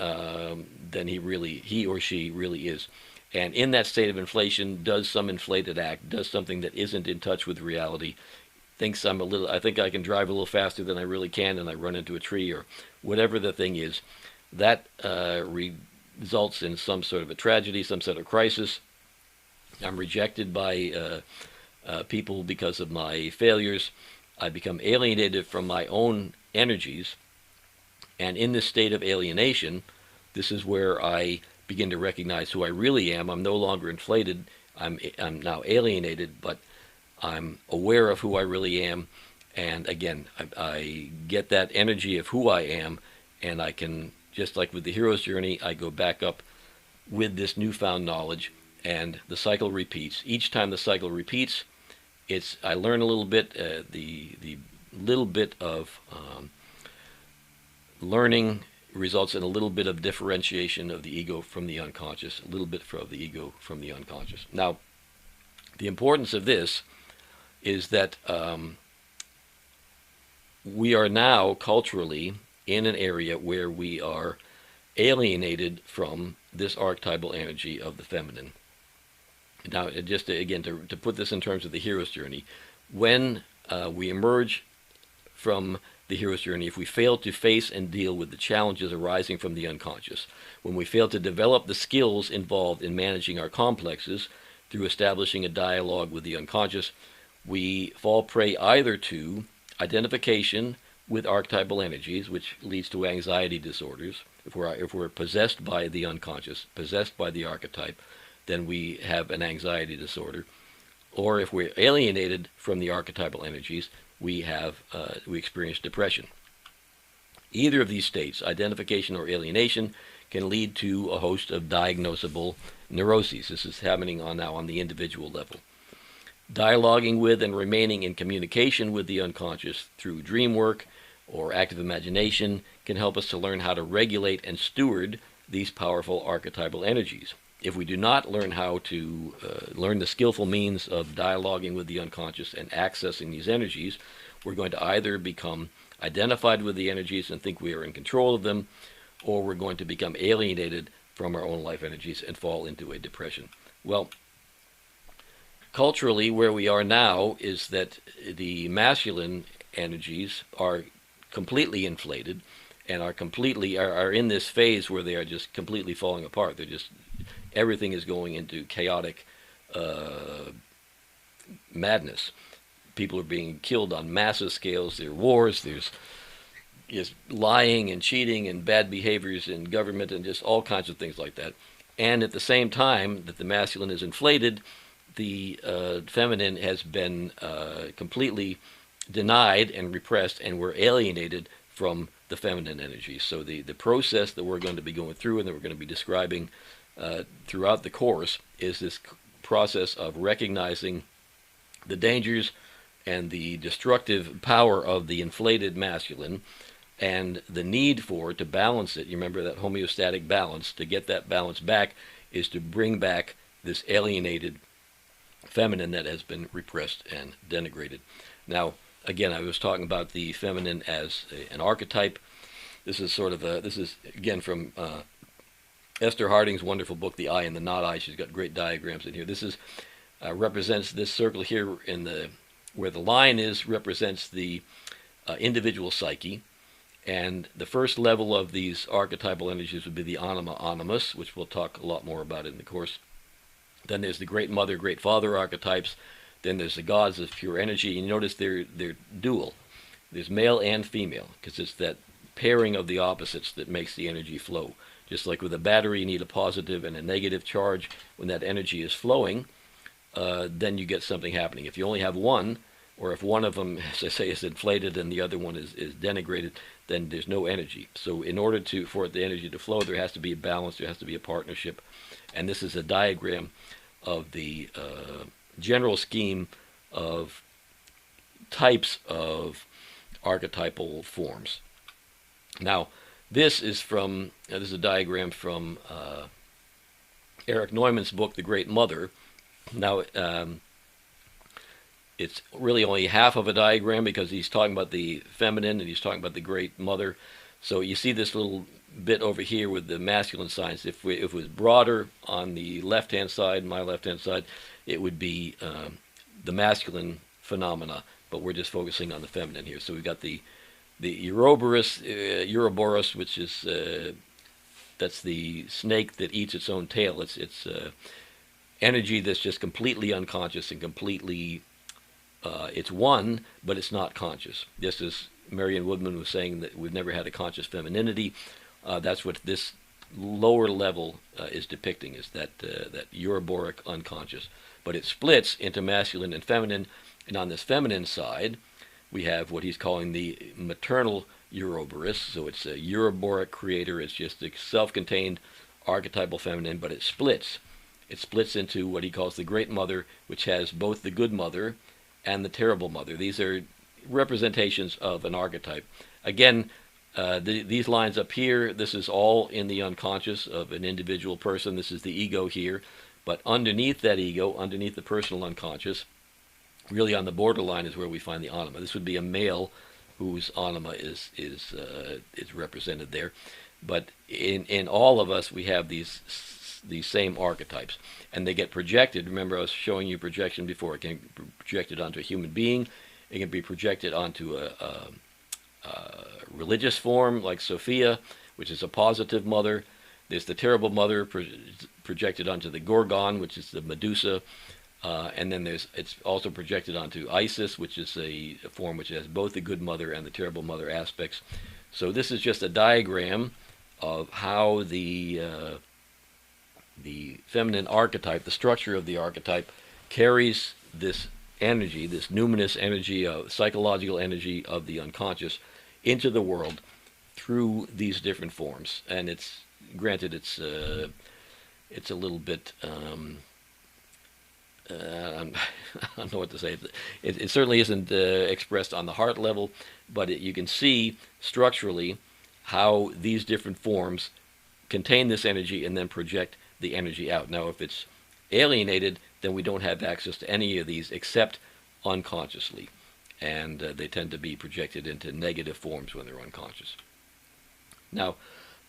Speaker 1: he or she really is. And in that state of inflation, does some inflated act, does something that isn't in touch with reality, thinks I think I can drive a little faster than I really can, and I run into a tree, or whatever the thing is. That results in some sort of a tragedy, some sort of crisis. I'm rejected by people because of my failures. I become alienated from my own energies. And in this state of alienation, this is where I begin to recognize who I really am. I'm no longer inflated. I'm now alienated, but I'm aware of who I really am. And again, I get that energy of who I am, and I can, just like with the hero's journey, I go back up with this newfound knowledge, and the cycle repeats. Each time the cycle repeats, I learn a little bit. The little bit of learning results in a little bit of differentiation of the ego from the unconscious, a little bit of the ego from the unconscious. Now, the importance of this is that we are now culturally in an area where we are alienated from this archetypal energy of the feminine. Now, just again, to put this in terms of the hero's journey, when we emerge from the hero's journey, if we fail to face and deal with the challenges arising from the unconscious, when we fail to develop the skills involved in managing our complexes through establishing a dialogue with the unconscious, we fall prey either to identification with archetypal energies, which leads to anxiety disorders. If we're possessed by the unconscious, possessed by the archetype, then we have an anxiety disorder. Or if we're alienated from the archetypal energies, we experience depression. Either of these states, identification or alienation, can lead to a host of diagnosable neuroses. This is happening now on the individual level. Dialoguing with and remaining in communication with the unconscious through dream work or active imagination can help us to learn how to regulate and steward these powerful archetypal energies. If we do not learn how to learn the skillful means of dialoguing with the unconscious and accessing these energies, we're going to either become identified with the energies and think we are in control of them, or we're going to become alienated from our own life energies and fall into a depression. Well, culturally, where we are now is that the masculine energies are completely inflated and are in this phase where they are just completely falling apart. Everything is going into chaotic madness. People are being killed on massive scales. There are wars. There's is lying and cheating and bad behaviors in government and just all kinds of things like that. And at the same time that the masculine is inflated, the feminine has been completely denied and repressed, and we're alienated from the feminine energy. So the process that we're going to be going through and that we're going to be describing throughout the course is this process of recognizing the dangers and the destructive power of the inflated masculine and the need for to balance it. You remember that homeostatic balance. To get that balance back is to bring back this alienated feminine that has been repressed and denigrated. Now, again, I was talking about the feminine as an archetype. This is again from Esther Harding's wonderful book, The Eye and the Not Eye. She's got great diagrams in here. This is represents this circle here in the where the line is represents the individual psyche, and the first level of these archetypal energies would be the anima animus, which we'll talk a lot more about in the course. Then there's the great mother, great father archetypes. Then there's the gods of pure energy. And you notice they're dual. There's male and female, because it's that pairing of the opposites that makes the energy flow. Just like with a battery, you need a positive and a negative charge. When that energy is flowing, then you get something happening. If you only have one, or if one of them, as I say, is inflated and the other one is denigrated, then there's no energy. So in order for the energy to flow, there has to be a balance, there has to be a partnership. And this is a diagram of the general scheme of types of archetypal forms. Now, this is a diagram from Erich Neumann's book, The Great Mother. Now, it's really only half of a diagram because he's talking about the feminine and he's talking about the Great Mother. So you see this little bit over here with the masculine signs. If it was broader on the left-hand side, my left-hand side, it would be the masculine phenomena, but we're just focusing on the feminine here. So we've got the Ouroboros, which is that's the snake that eats its own tail. It's energy that's just completely unconscious and completely it's one, but it's not conscious. This is Marion Woodman was saying that we've never had a conscious femininity. That's what this lower level is depicting, is that Euroboric unconscious. But it splits into masculine and feminine, and on this feminine side, we have what he's calling the maternal Ouroboros. So it's a Euroboric creator. It's just a self-contained archetypal feminine, but it splits. It splits into what he calls the Great Mother, which has both the good mother and the terrible mother. These are representations of an archetype. Again, these lines up here, this is all in the unconscious of an individual person. This is the ego here. But underneath that ego, underneath the personal unconscious, really on the borderline is where we find the anima. This would be a male whose anima is represented there. But in all of us, we have these same archetypes, and they get projected. Remember, I was showing you projection before. It can be projected onto a human being. It can be projected onto a religious form like Sophia, which is a positive mother. There's the terrible mother projected onto the Gorgon, which is the Medusa. And then it's also projected onto Isis, which is a form which has both the good mother and the terrible mother aspects. So this is just a diagram of how the feminine archetype, the structure of the archetype, carries this energy, this numinous energy, psychological energy of the unconscious into the world through these different forms. And it's granted, it's a little bit I don't know what to say. It certainly isn't expressed on the heart level, but you can see structurally how these different forms contain this energy and then project the energy out. Now, if it's alienated, then we don't have access to any of these except unconsciously, and they tend to be projected into negative forms when they're unconscious. Now,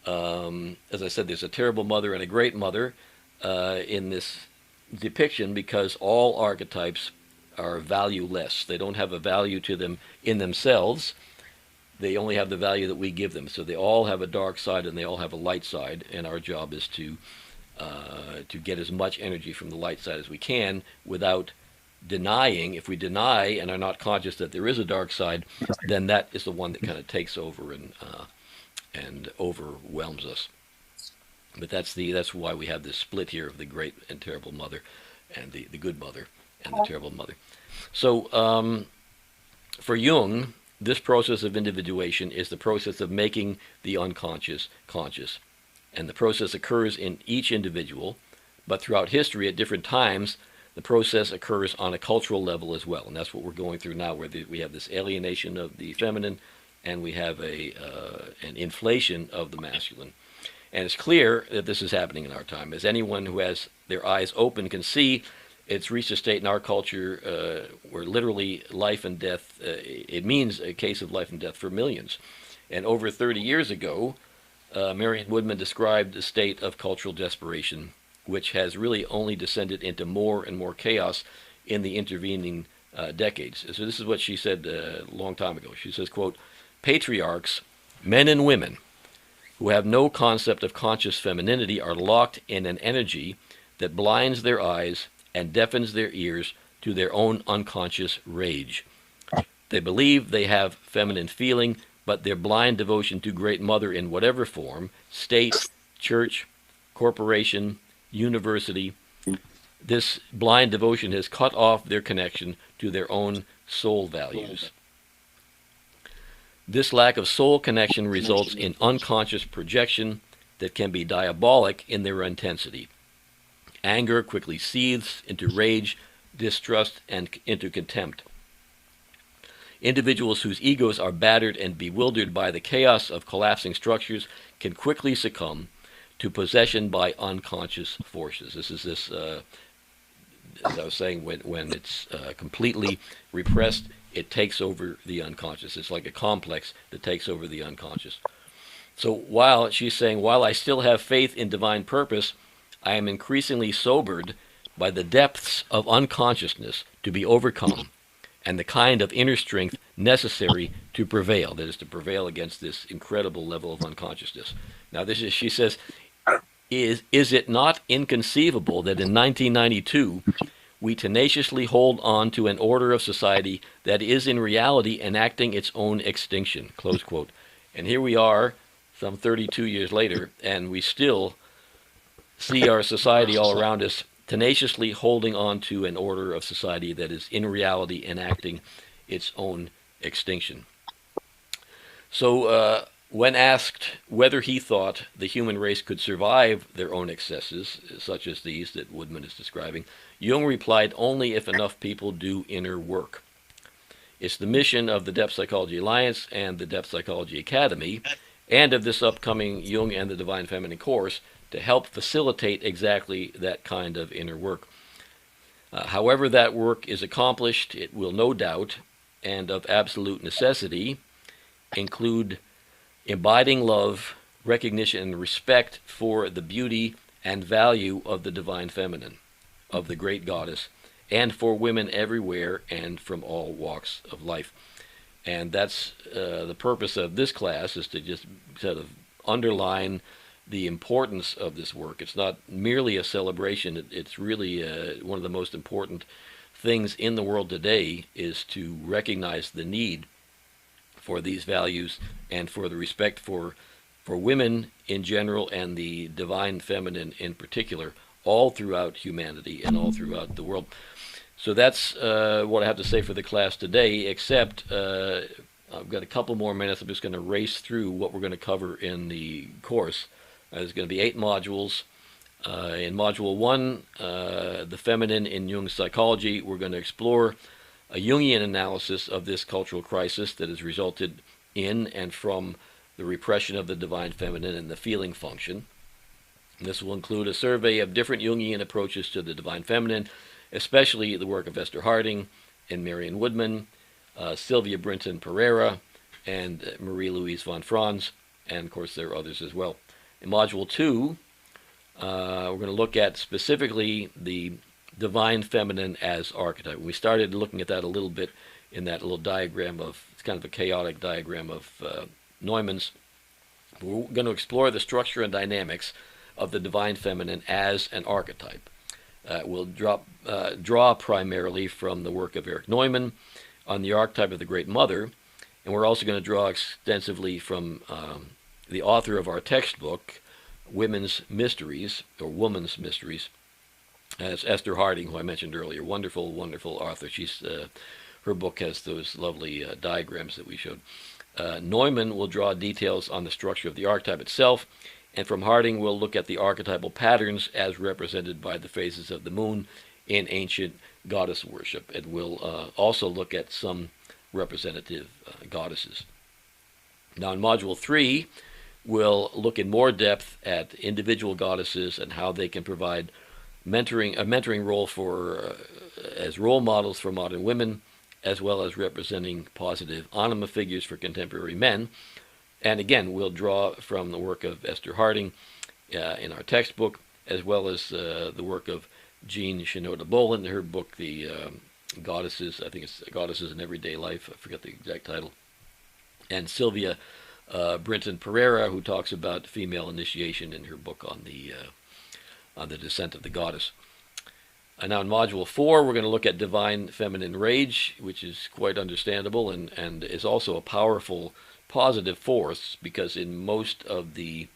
Speaker 1: as I said, there's a terrible mother and a great mother in this depiction, because all archetypes are valueless. They don't have a value to them in themselves. They only have the value that we give them. So they all have a dark side and they all have a light side, and our job is to get as much energy from the light side as we can without denying, if we deny and are not conscious that there is a dark side, then that is the one that kind of takes over and overwhelms us. But that's why we have this split here of the great and terrible mother, and the good mother and the terrible mother. So for Jung, this process of individuation is the process of making the unconscious conscious. And the process occurs in each individual, but throughout history at different times, the process occurs on a cultural level as well. And that's what we're going through now, where we have this alienation of the feminine and we have an inflation of the masculine. And it's clear that this is happening in our time. As anyone who has their eyes open can see, it's reached a state in our culture where literally life and death, it means a case of life and death for millions. And over 30 years ago, Marion Woodman described a state of cultural desperation, which has really only descended into more and more chaos in the intervening decades. So this is what she said a long time ago. She says, quote, "Patriarchs, men and women, who have no concept of conscious femininity are locked in an energy that blinds their eyes and deafens their ears to their own unconscious rage. They believe they have feminine feeling, but their blind devotion to Great Mother in whatever form, state, church, corporation, university, this blind devotion has cut off their connection to their own soul values. This lack of soul connection results in unconscious projection that can be diabolic in their intensity. Anger quickly seethes into rage, distrust, and into contempt. Individuals whose egos are battered and bewildered by the chaos of collapsing structures can quickly succumb to possession by unconscious forces." This is as I was saying, when it's completely repressed, it takes over the unconscious. It's like a complex that takes over the unconscious. So she's saying, while I still have faith in divine purpose, I am increasingly sobered by the depths of unconsciousness to be overcome and the kind of inner strength necessary to prevail, that is, to prevail against this incredible level of unconsciousness. Now, she says, is it not inconceivable that in 1992 we tenaciously hold on to an order of society that is in reality enacting its own extinction, close quote. And here we are, some 32 years later, and we still see our society all around us tenaciously holding on to an order of society that is in reality enacting its own extinction. So when asked whether he thought the human race could survive their own excesses, such as these that Woodman is describing, Jung replied, only if enough people do inner work. It's the mission of the Depth Psychology Alliance and the Depth Psychology Academy, and of this upcoming Jung and the Divine Feminine course, to help facilitate exactly that kind of inner work. However that work is accomplished, it will no doubt, and of absolute necessity, include embodying love, recognition, and respect for the beauty and value of the Divine Feminine, of the great goddess, and for women everywhere and from all walks of life. And that's the purpose of this class, is to just sort of underline the importance of this work. It's not merely a celebration. It's really one of the most important things in the world today, is to recognize the need for these values and for the respect for women in general and the Divine Feminine in particular, all throughout humanity and all throughout the world. So that's what I have to say for the class today, except I've got a couple more minutes. I'm just going to race through what we're going to cover in the course. There's going to be 8 modules. In Module 1, the feminine in Jung's psychology, we're going to explore a Jungian analysis of this cultural crisis that has resulted in and from the repression of the Divine Feminine and the feeling function. And this will include a survey of different Jungian approaches to the Divine Feminine, especially the work of Esther Harding and Marion Woodman, Sylvia Brinton Pereira, and Marie-Louise von Franz, and of course there are others as well. In Module 2, we're going to look at specifically the Divine Feminine as archetype. We started looking at that a little bit in that little diagram it's kind of a chaotic diagram of Neumann's. We're going to explore the structure and dynamics of the Divine Feminine as an archetype. We'll draw primarily from the work of Erich Neumann on the archetype of the Great Mother, and we're also going to draw extensively from the author of our textbook, Women's Mysteries, or Woman's Mysteries, as Esther Harding, who I mentioned earlier. Wonderful, wonderful author. Her book has those lovely diagrams that we showed. Neumann will draw details on the structure of the archetype itself, and from Harding we'll look at the archetypal patterns as represented by the phases of the moon in ancient goddess worship, and we'll also look at some representative goddesses. Now in Module 3, we'll look in more depth at individual goddesses and how they can provide a mentoring role for as role models for modern women, as well as representing positive anima figures for contemporary men. And again, we'll draw from the work of Esther Harding in our textbook, as well as the work of Jean Shinoda Boland in her book, The Goddesses, I think it's Goddesses in Everyday Life, I forget the exact title, and Sylvia Brinton Pereira, who talks about female initiation in her book on the descent of the goddess. And now in Module 4, we're going to look at divine feminine rage, which is quite understandable and is also a powerful positive force, because in most of the,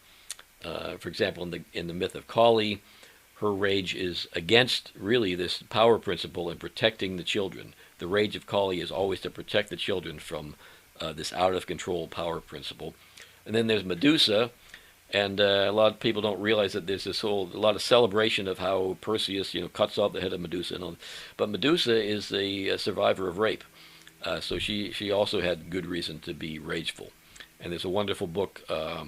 Speaker 1: for example, in the myth of Kali, her rage is against really this power principle in protecting the children. The rage of Kali is always to protect the children from this out-of-control power principle. And then there's Medusa, and a lot of people don't realize that there's a lot of celebration of how Perseus, cuts off the head of Medusa and all. But Medusa is a survivor of rape, so she also had good reason to be rageful. And there's a wonderful book by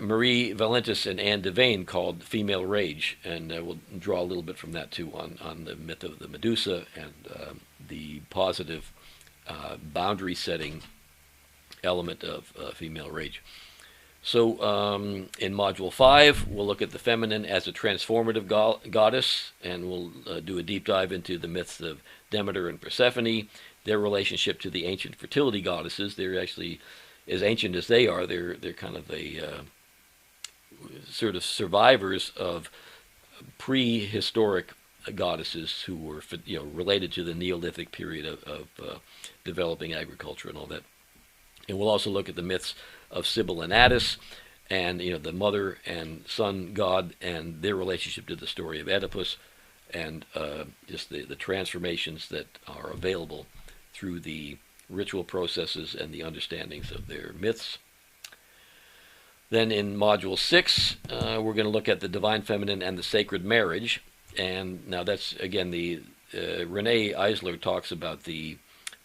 Speaker 1: Marie Valentis and Anne Devane called Female Rage, and we'll draw a little bit from that too on the myth of the Medusa and the positive boundary setting element of female rage. So in Module 5, we'll look at the feminine as a transformative goddess, and we'll do a deep dive into the myths of Demeter and Persephone, their relationship to the ancient fertility goddesses. They're actually, as ancient as they are, they're kind of a sort of survivors of prehistoric goddesses who were related to the Neolithic period of developing agriculture and all that. And we'll also look at the myths of Cybele and Attis, and the mother and son god and their relationship to the story of Oedipus, and just the transformations that are available through the ritual processes and the understandings of their myths. Then in Module 6, we're going to look at the divine feminine and the sacred marriage. And now that's, again, Renee Eisler talks about the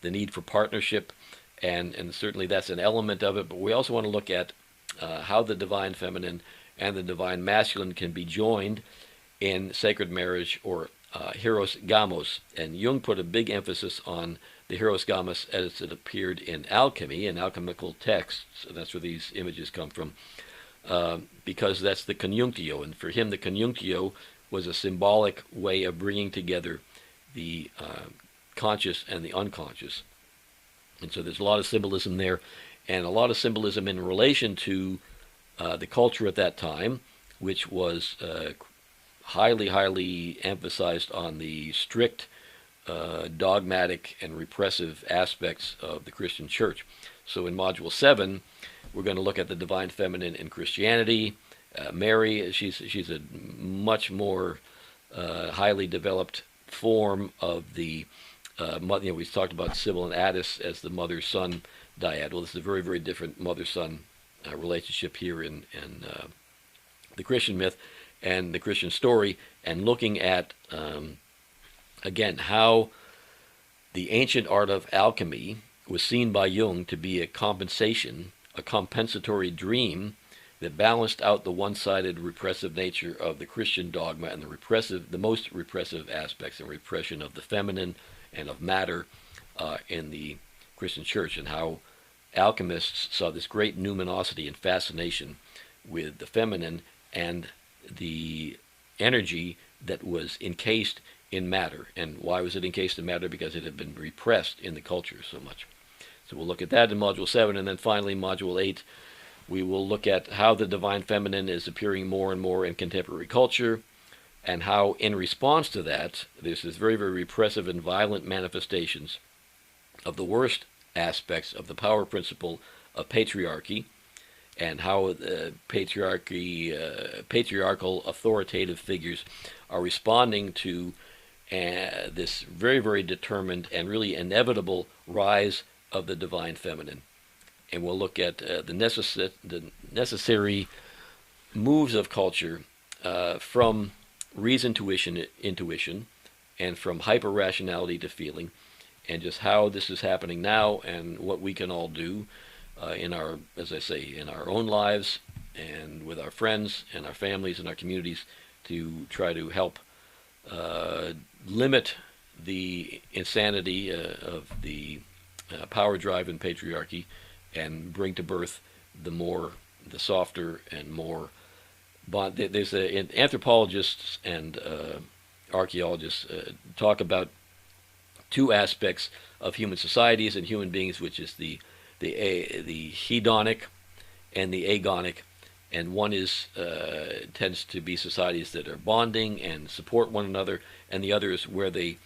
Speaker 1: need for partnership, and certainly that's an element of it, but we also want to look at how the divine feminine and the divine masculine can be joined in sacred marriage, or hieros gamos. And Jung put a big emphasis on the hieros gamos as it appeared in alchemy, in alchemical texts, and that's where these images come from, because that's the conjunctio, and for him the conjunctio was a symbolic way of bringing together the conscious and the unconscious. And so there's a lot of symbolism there, and a lot of symbolism in relation to the culture at that time, which was highly, highly emphasized on the strict, dogmatic, and repressive aspects of the Christian church. So in Module 7, we're going to look at the divine feminine in Christianity. Mary, she's a much more highly developed form of the we talked about Cybele and Attis as the mother-son dyad. Well, this is a very, very different mother-son relationship here in the Christian myth and the Christian story, and looking at, again, how the ancient art of alchemy was seen by Jung to be a compensatory dream that balanced out the one-sided repressive nature of the Christian dogma and the most repressive aspects and repression of the feminine and of matter in the Christian church, and how alchemists saw this great numinosity and fascination with the feminine and the energy that was encased in matter. And why was it encased in matter? Because it had been repressed in the culture so much. So we'll look at that in Module 7, and then finally Module 8, We will look at how the divine feminine is appearing more and more in contemporary culture, and how, in response to that, there's this very, very repressive and violent manifestations of the worst aspects of the power principle of patriarchy, and how patriarchal authoritative figures are responding to this very, very determined and really inevitable rise of the divine feminine. And we'll look at the necessary moves of culture from reason to intuition, and from hyper-rationality to feeling, and just how this is happening now, and what we can all do in our, as I say, in our own lives, and with our friends and our families and our communities, to try to help limit the insanity of the power drive and patriarchy, and bring to birth the softer and more bond. There's anthropologists and archaeologists talk about two aspects of human societies and human beings, which is the hedonic and the agonic, and one is tends to be societies that are bonding and support one another, and the other is where they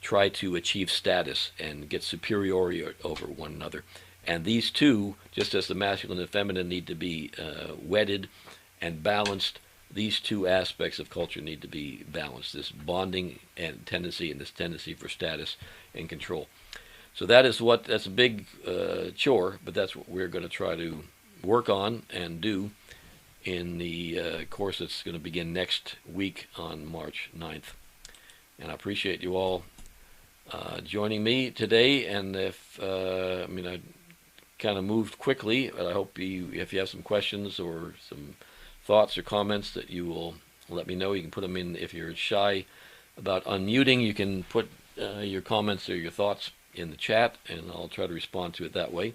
Speaker 1: try to achieve status and get superiority over one another. And these two, just as the masculine and feminine need to be wedded and balanced, these two aspects of culture need to be balanced, this bonding and tendency, and this tendency for status and control. So that's a big chore, but that's what we're going to try to work on and do in the course that's going to begin next week on March 9th. And I appreciate you all joining me today. And if I kind of moved quickly, but I hope if you have some questions or some thoughts or comments, that you will let me know. You can put them in. If you're shy about unmuting, you can put your comments or your thoughts in the chat, and I'll try to respond to it that way.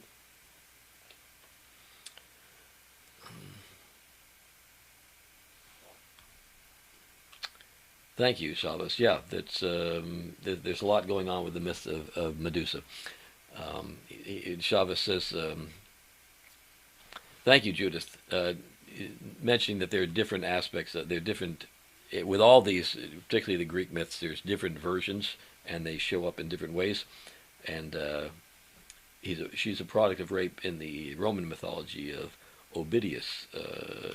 Speaker 1: Thank you, Chavez. Yeah, that's there's a lot going on with the myth of Medusa. Chavez says, thank you, Judith, mentioning that there are different aspects. There are different, with all these, particularly the Greek myths, there's different versions, and they show up in different ways. And she's a product of rape in the Roman mythology of Ovidius,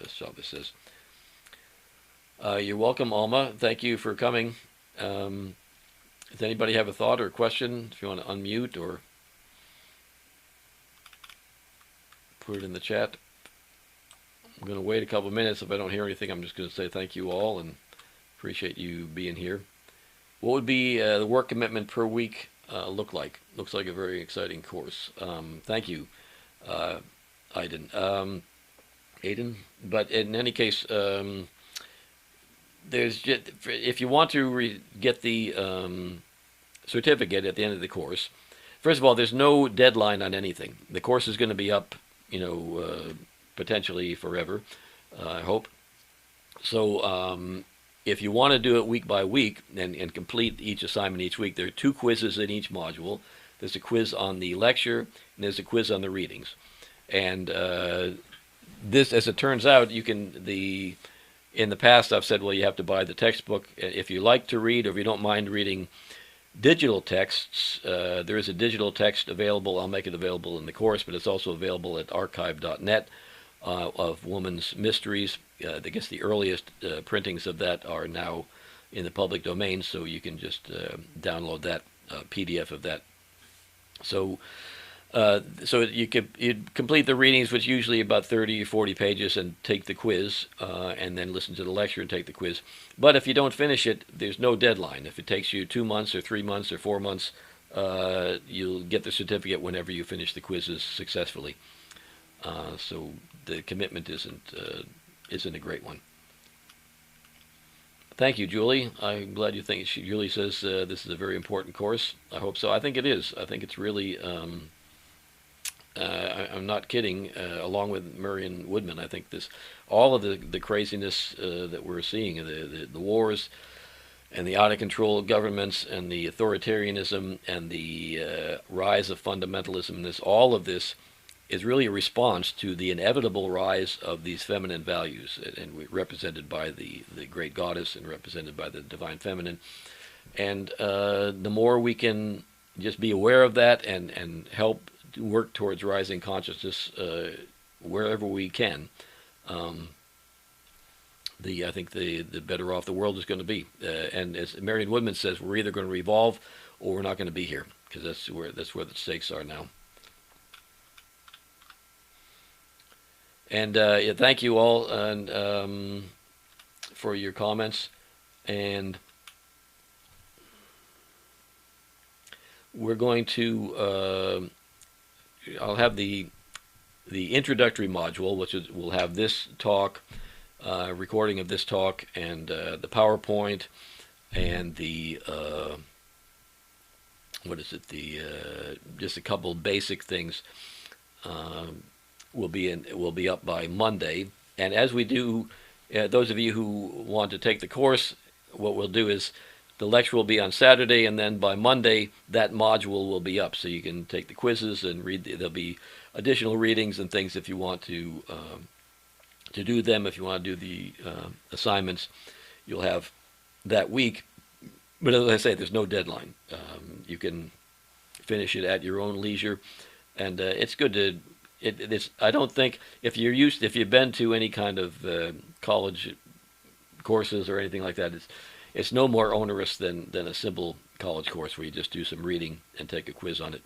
Speaker 1: Chavez says. You're welcome, Alma. Thank you for coming. Does anybody have a thought or a question? If you want to unmute or put it in the chat. I'm going to wait a couple of minutes. If I don't hear anything, I'm just going to say thank you all and appreciate you being here. What would be the work commitment per week look like? Looks like a very exciting course. Thank you, Aiden. But in any case, there's just, if you want to get the certificate at the end of the course, first of all, there's no deadline on anything. The course is going to be up, potentially forever, I hope. So if you want to do it week by week and complete each assignment each week, there are 2 quizzes in each module. There's a quiz on the lecture, and there's a quiz on the readings. And this, as it turns out, in the past, I've said, well, you have to buy the textbook. If you like to read, or if you don't mind reading digital texts, there is a digital text available. I'll make it available in the course, but it's also available at archive.net of Woman's Mysteries. I guess the earliest printings of that are now in the public domain, so you can just download that PDF of that. So you'd complete the readings, which usually about 30 or 40 pages, and take the quiz, and then listen to the lecture and take the quiz. But if you don't finish it, there's no deadline. If it takes you 2 months or 3 months or 4 months, you'll get the certificate whenever you finish the quizzes successfully. So the commitment isn't a great one. Thank you, Julie. I'm glad you think. Julie says this is a very important course. I hope so. I think it is. I think it's really. I'm not kidding. Along with Marion Woodman, I think all of the craziness that we're seeing, the wars, and the out of control governments, and the authoritarianism, and the rise of fundamentalism, all of this is really a response to the inevitable rise of these feminine values, and represented by the great goddess and represented by the divine feminine. And the more we can just be aware of that and help work towards rising consciousness wherever we can, I think the better off the world is going to be. And as Marion Woodman says, we're either going to evolve or we're not going to be here, because that's where the stakes are now. And yeah, thank you all and for your comments. And we're going to I'll have the introductory module, which will have this talk, recording of this talk, and the PowerPoint, and the what is it? The just a couple of basic things will be up by Monday. And as we do, those of you who want to take the course, what we'll do is the lecture will be on Saturday, and then by Monday that module will be up, so you can take the quizzes and read. There'll be additional readings and things if you want to do them. If you want to do the assignments, you'll have that week. But as I say, there's no deadline. You can finish it at your own leisure, and it's good to. It's. I don't think if you've been to any kind of college courses or anything like that, it's no more onerous than a simple college course where you just do some reading and take a quiz on it.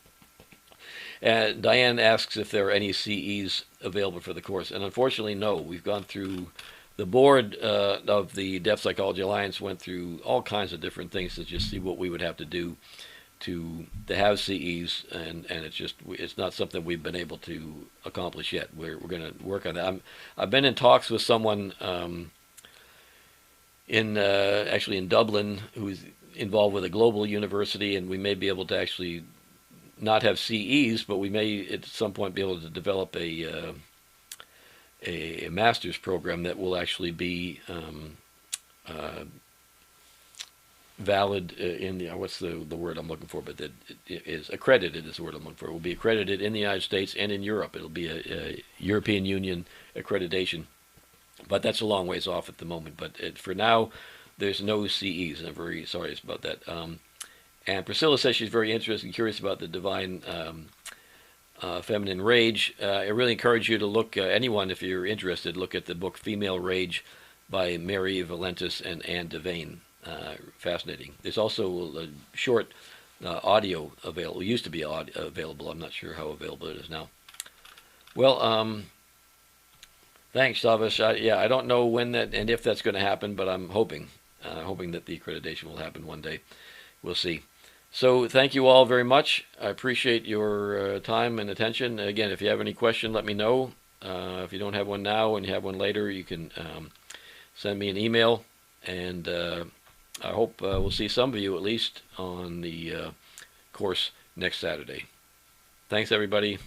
Speaker 1: Diane asks if there are any CEs available for the course, and unfortunately, no. We've gone through the board of the Deaf Psychology Alliance, went through all kinds of different things to just see what we would have to do to have CEs, and it's not something we've been able to accomplish yet. We're going to work on that. I've been in talks with someone actually in Dublin who's involved with a global university, and we may be able to actually not have CEs, but we may at some point be able to develop a master's program that will actually be valid in the what's the word I'm looking for, but that it is accredited is the word I'm looking for. It will be accredited in the United States and in Europe. It'll be a European Union accreditation, but that's a long ways off at the moment. But for now, there's no CEs, and I'm very sorry about that. And Priscilla says she's very interested and curious about the divine feminine rage. I really encourage you to look, anyone if you're interested, look at the book Female Rage by Mary Valentis and Anne Devane. Fascinating. There's also a short audio available. It used to be available. I'm not sure how available it is now. Well, thanks, Savas. I don't know when that and if that's going to happen, but I'm hoping that the accreditation will happen one day. We'll see. So thank you all very much. I appreciate your time and attention. Again, if you have any question, let me know. If you don't have one now and you have one later, you can send me an email, and I hope we'll see some of you at least on the course next Saturday. Thanks, everybody.